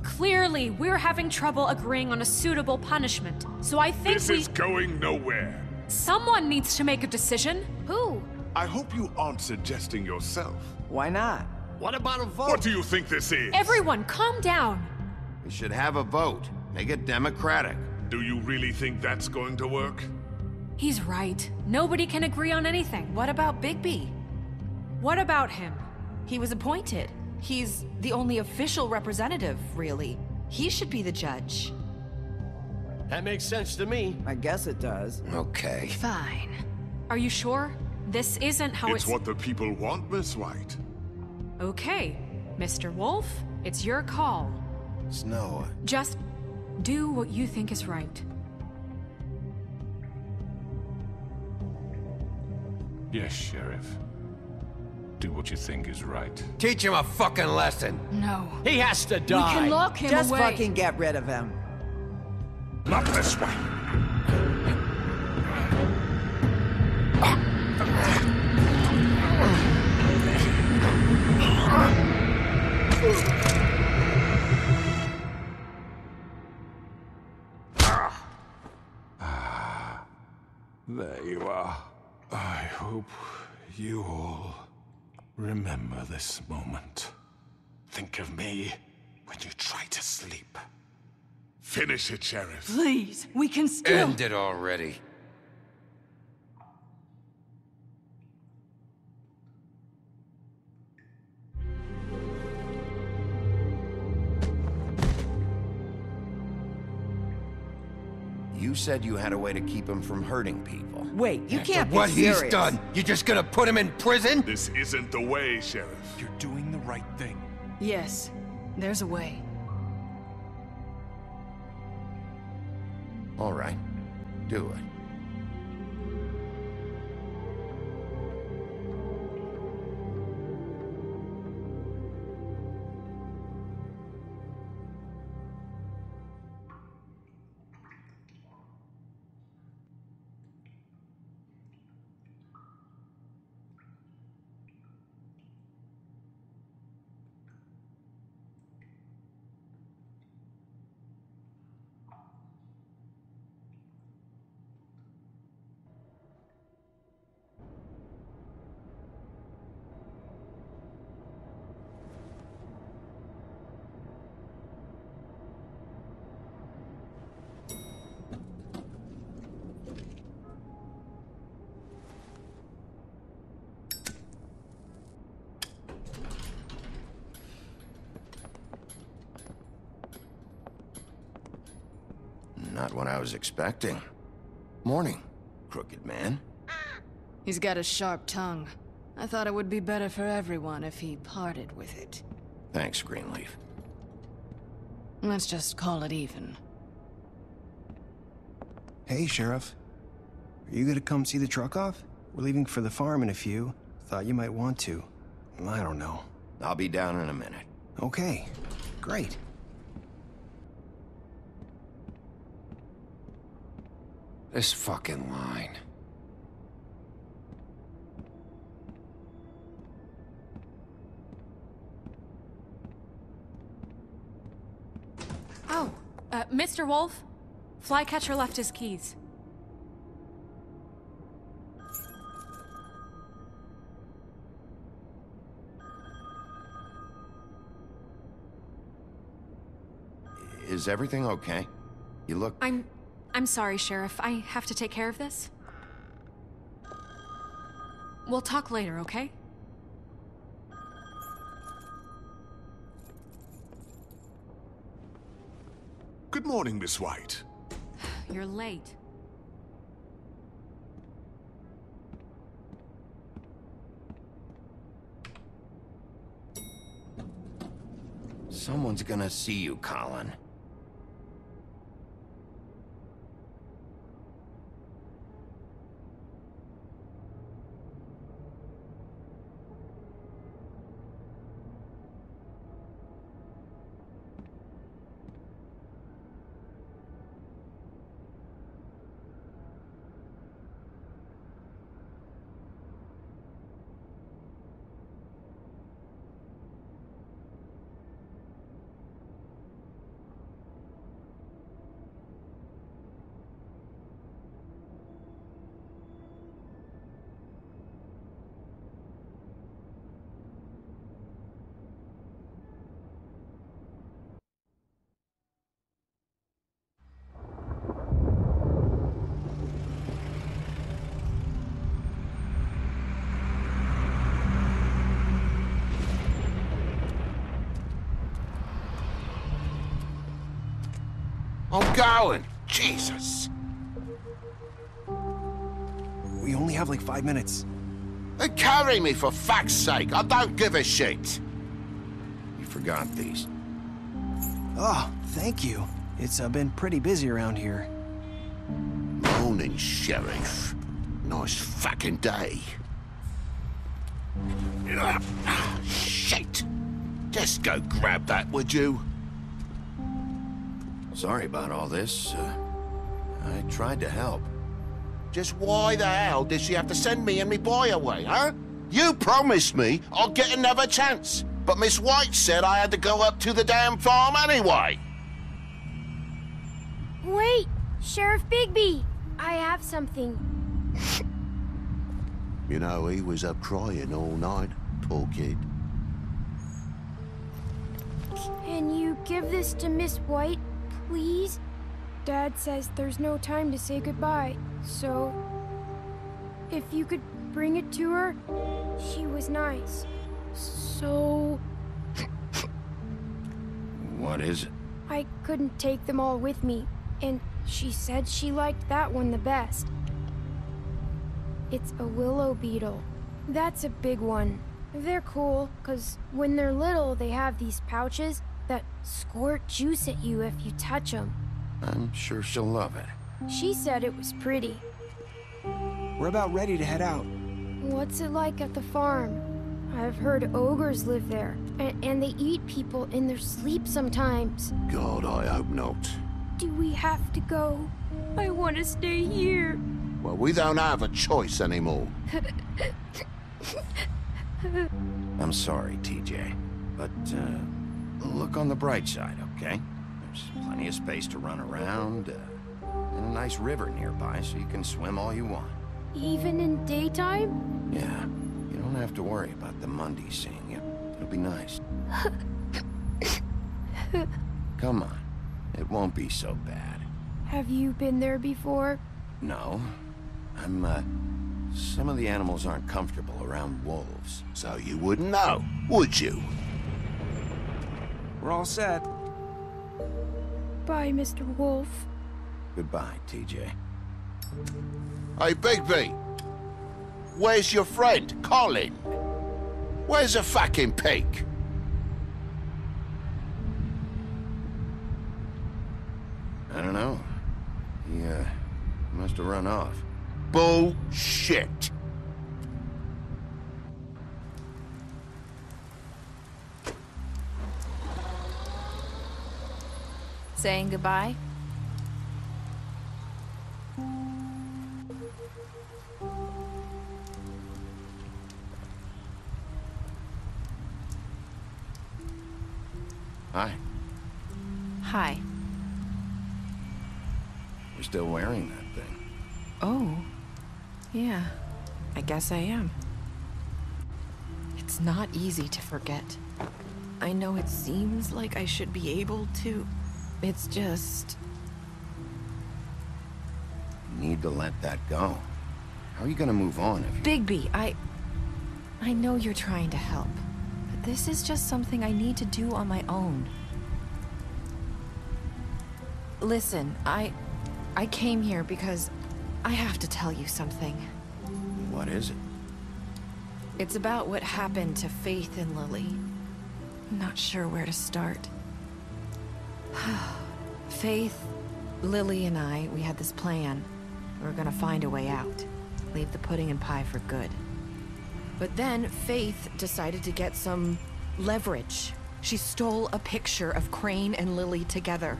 Speaker 3: Clearly, we're having trouble agreeing on a suitable punishment. So I think
Speaker 15: This is going nowhere.
Speaker 3: someone needs to make a decision.
Speaker 16: Who?
Speaker 15: I hope you aren't suggesting yourself.
Speaker 4: Why not?
Speaker 18: What about a vote?
Speaker 15: What do you think this is?
Speaker 3: Everyone, calm down.
Speaker 2: We should have a vote. Make it democratic.
Speaker 15: Do you really think that's going to work?
Speaker 3: He's right. Nobody can agree on anything.
Speaker 17: What about Bigby?
Speaker 3: What about him?
Speaker 17: He was appointed. He's the only official representative, really. He should be the judge.
Speaker 18: That makes sense to me.
Speaker 4: I guess it does.
Speaker 2: Okay.
Speaker 1: Fine.
Speaker 3: Are you sure? This isn't how
Speaker 15: It's what the people want, Miss White.
Speaker 3: Okay, Mr. Wolf, it's your call.
Speaker 2: Snow.
Speaker 3: Just do what you think is right.
Speaker 7: Yes, Sheriff. Do what you think is right.
Speaker 14: Teach him a fucking lesson.
Speaker 1: No.
Speaker 18: He has to
Speaker 1: We
Speaker 18: die.
Speaker 1: can lock him
Speaker 4: Just
Speaker 1: away.
Speaker 4: fucking get rid of him.
Speaker 15: Not this way.
Speaker 7: There you are. I hope you all remember this moment. Think of me when you try to sleep.
Speaker 15: Finish it, Sheriff.
Speaker 1: Please, we can still...
Speaker 14: End it already.
Speaker 2: You said you had a way to keep him from hurting people.
Speaker 4: Wait, you
Speaker 14: After
Speaker 4: can't be
Speaker 14: what
Speaker 4: serious.
Speaker 14: he's done, you just gonna put him in prison?
Speaker 15: This isn't the way, Sheriff.
Speaker 13: You're doing the right thing.
Speaker 1: Yes, there's a way.
Speaker 2: All right. Do it. Not what I was expecting. Morning, crooked man.
Speaker 1: He's got a sharp tongue. I thought it would be better for everyone if he parted with it.
Speaker 2: Thanks, Greenleaf.
Speaker 1: Let's just call it even.
Speaker 19: Hey, Sheriff. Are you gonna come see the truck off? We're leaving for the farm in a few. Thought you might want to. I don't know.
Speaker 2: I'll be down in a minute.
Speaker 19: Okay, great.
Speaker 14: This fucking line.
Speaker 3: Oh, Mr. Wolf? Flycatcher left his keys.
Speaker 2: Is everything okay? You look...
Speaker 3: I'm sorry, Sheriff. I have to take care of this. We'll talk later, okay?
Speaker 15: Good morning, Miss White.
Speaker 3: You're late.
Speaker 2: Someone's gonna see you, Colin.
Speaker 14: I'm going! Jesus!
Speaker 19: We only have like 5 minutes.
Speaker 14: Then carry me for fuck's sake! I don't give a shit!
Speaker 2: You forgot these.
Speaker 19: Oh, thank you. It's been pretty busy around here.
Speaker 14: Morning, Sheriff. Nice fucking day. Shit! Just go grab that, would you?
Speaker 2: Sorry about all this. I tried to help.
Speaker 14: Just why the hell did she have to send me and me boy away, huh? You promised me I'd get another chance, but Miss White said I had to go up to the damn farm anyway.
Speaker 16: Wait, Sheriff Bigby, I have something.
Speaker 14: You know, he was up crying all night, poor kid.
Speaker 16: Can you give this to Miss White, please? Dad says there's no time to say goodbye, so... if you could bring it to her, she was nice. So...
Speaker 2: What is it?
Speaker 16: I couldn't take them all with me, and she said she liked that one the best. It's a willow beetle. That's a big one. They're cool, 'cause when they're little, they have these pouches that squirt juice at you if you touch them.
Speaker 2: I'm sure she'll love it.
Speaker 16: She said it was pretty.
Speaker 19: We're about ready to head out.
Speaker 16: What's it like at the farm? I've heard ogres live there, and they eat people in their sleep sometimes.
Speaker 14: God, I hope not.
Speaker 16: Do we have to go? I want to stay here.
Speaker 14: Well, we don't have a choice anymore.
Speaker 2: I'm sorry, TJ, but look on the bright side, okay? There's plenty of space to run around, and a nice river nearby so you can swim all you want.
Speaker 16: Even in daytime?
Speaker 2: Yeah, you don't have to worry about the Mundies seeing you. It'll be nice. Come on, it won't be so bad.
Speaker 16: Have you been there before?
Speaker 2: No, some of the animals aren't comfortable around wolves.
Speaker 14: So you wouldn't know, would you?
Speaker 19: We're all set.
Speaker 16: Bye, Mr. Wolf.
Speaker 2: Goodbye, TJ.
Speaker 14: Hey, Bigby! Where's your friend, Colin? Where's the fucking pig?
Speaker 2: I don't know. Must have run off.
Speaker 14: Bullshit.
Speaker 20: Saying goodbye?
Speaker 2: Hi.
Speaker 20: Hi.
Speaker 2: You're still wearing that thing.
Speaker 20: Oh. Yeah. I guess I am. It's not easy to forget. I know it seems like I should be able to. It's just...
Speaker 2: You need to let that go. How are you gonna move on if you...
Speaker 20: Bigby, I know you're trying to help. But this is just something I need to do on my own. Listen, I came here because I have to tell you something.
Speaker 2: What is it?
Speaker 20: It's about what happened to Faith and Lily. I'm not sure where to start. Faith, Lily, and I, we had this plan. We were gonna find a way out. Leave the pudding and pie for good. But then Faith decided to get some leverage. She stole a picture of Crane and Lily together.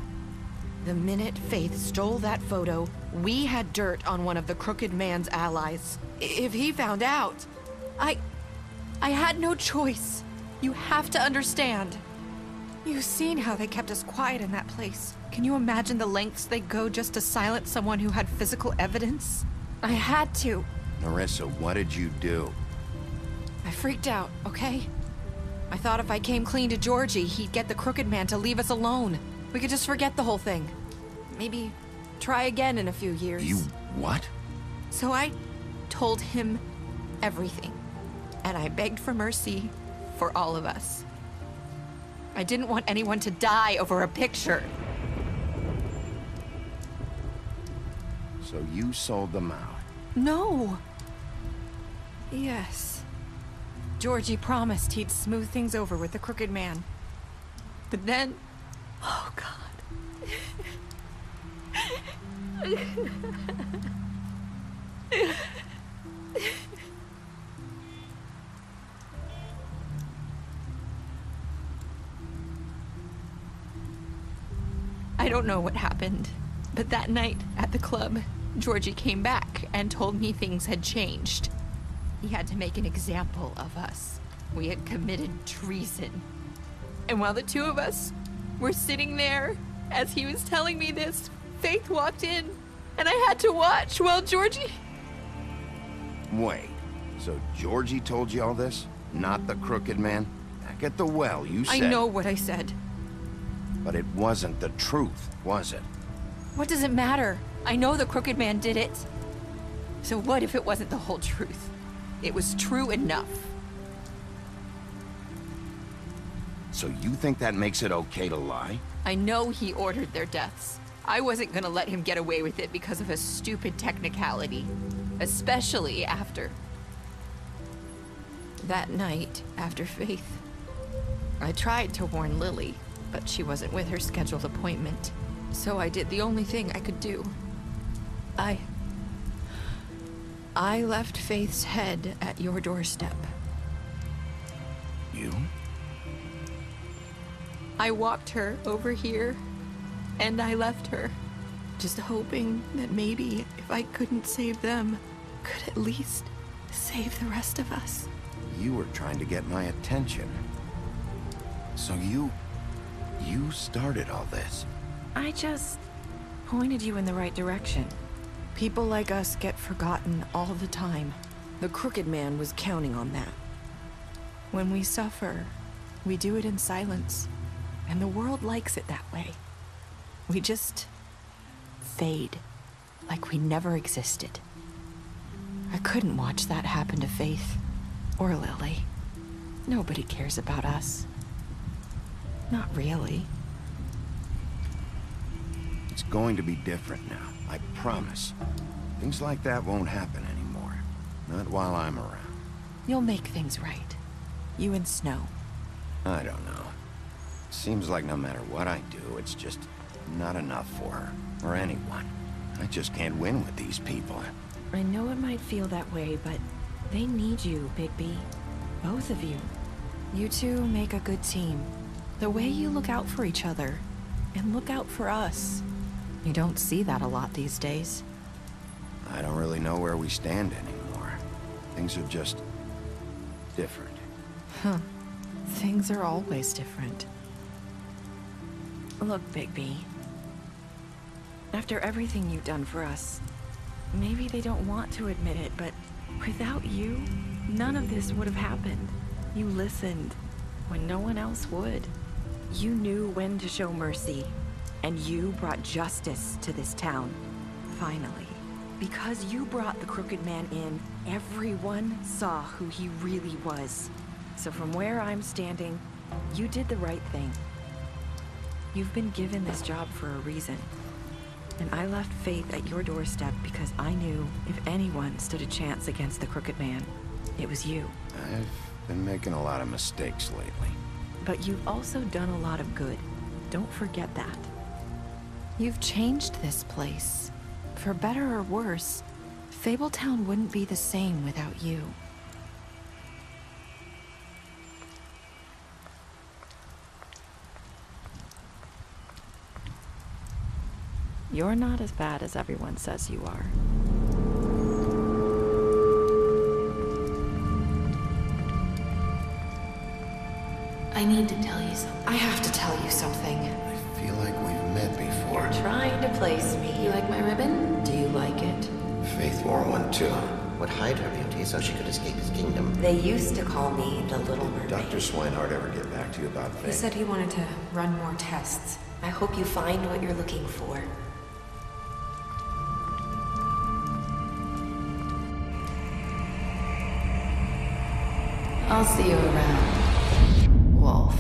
Speaker 20: The minute Faith stole that photo, we had dirt on one of the Crooked Man's allies. If he found out, I had no choice. You have to understand. You've seen how they kept us quiet in that place. Can you imagine the lengths they go just to silence someone who had physical evidence? I had to.
Speaker 2: Nerissa, what did you do?
Speaker 20: I freaked out, okay? I thought if I came clean to Georgie, he'd get the Crooked Man to leave us alone. We could just forget the whole thing. Maybe try again in a few years.
Speaker 2: You what?
Speaker 20: So I told him everything. And I begged for mercy for all of us. I didn't want anyone to die over a picture.
Speaker 2: So you sold them out?
Speaker 20: No. Yes. Georgie promised he'd smooth things over with the Crooked Man. But then... Oh, God. I don't know what happened, but that night at the club, Georgie came back and told me things had changed. He had to make an example of us. We had committed treason. And while the two of us were sitting there, as he was telling me this, Faith walked in, and I had to watch while Georgie...
Speaker 2: Wait, so Georgie told you all this? Not the Crooked Man? Back at the well, you said...
Speaker 20: I know what I said.
Speaker 2: But it wasn't the truth, was it?
Speaker 20: What does it matter? I know the Crooked Man did it. So what if it wasn't the whole truth? It was true enough.
Speaker 2: So you think that makes it okay to lie?
Speaker 20: I know he ordered their deaths. I wasn't gonna let him get away with it because of a stupid technicality. Especially after... that night, after Faith. I tried to warn Lily, but she wasn't with her scheduled appointment. So I did the only thing I could do. I left Faith's head at your doorstep.
Speaker 2: You?
Speaker 20: I walked her over here, and I left her, just hoping that maybe if I couldn't save them, could at least save the rest of us.
Speaker 2: You were trying to get my attention. So you started all this.
Speaker 20: I just pointed you in the right direction. People like us get forgotten all the time. The Crooked Man was counting on that. When we suffer, we do it in silence. And the world likes it that way. We just fade, like we never existed. I couldn't watch that happen to Faith, or Lily. Nobody cares about us. Not really.
Speaker 2: It's going to be different now, I promise. Things like that won't happen anymore. Not while I'm around.
Speaker 20: You'll make things right. You and Snow.
Speaker 2: I don't know. Seems like no matter what I do, it's just not enough for her, or anyone. I just can't win with these people.
Speaker 20: I know it might feel that way, but they need you, Bigby. Both of you. You two make a good team. The way you look out for each other, and look out for us. You don't see that a lot these days.
Speaker 2: I don't really know where we stand anymore. Things are just different.
Speaker 20: Huh. Things are always different. Look, Bigby. After everything you've done for us, maybe they don't want to admit it, but without you, none of this would have happened. You listened when no one else would. You knew when to show mercy, and you brought justice to this town. Finally. Because you brought the Crooked Man in, everyone saw who he really was. So from where I'm standing, you did the right thing. You've been given this job for a reason. And I left Faith at your doorstep because I knew if anyone stood a chance against the Crooked Man, it was you.
Speaker 2: I've been making a lot of mistakes lately.
Speaker 20: But you've also done a lot of good. Don't forget that. You've changed this place. For better or worse, Fabletown wouldn't be the same without you. You're not as bad as everyone says you are.
Speaker 3: I need to tell you something.
Speaker 20: I have to tell you something.
Speaker 2: I feel like we've met before.
Speaker 20: You're trying to place me. You like my ribbon? Do you like it?
Speaker 2: Faith wore one too.
Speaker 21: Would hide her beauty so she could escape his kingdom.
Speaker 11: They used to call me the Little Mermaid.
Speaker 2: Dr. Swinehart ever get back to you about Faith?
Speaker 3: He said he wanted to run more tests.
Speaker 11: I hope you find what you're looking for.
Speaker 3: I'll see you around, Wolf.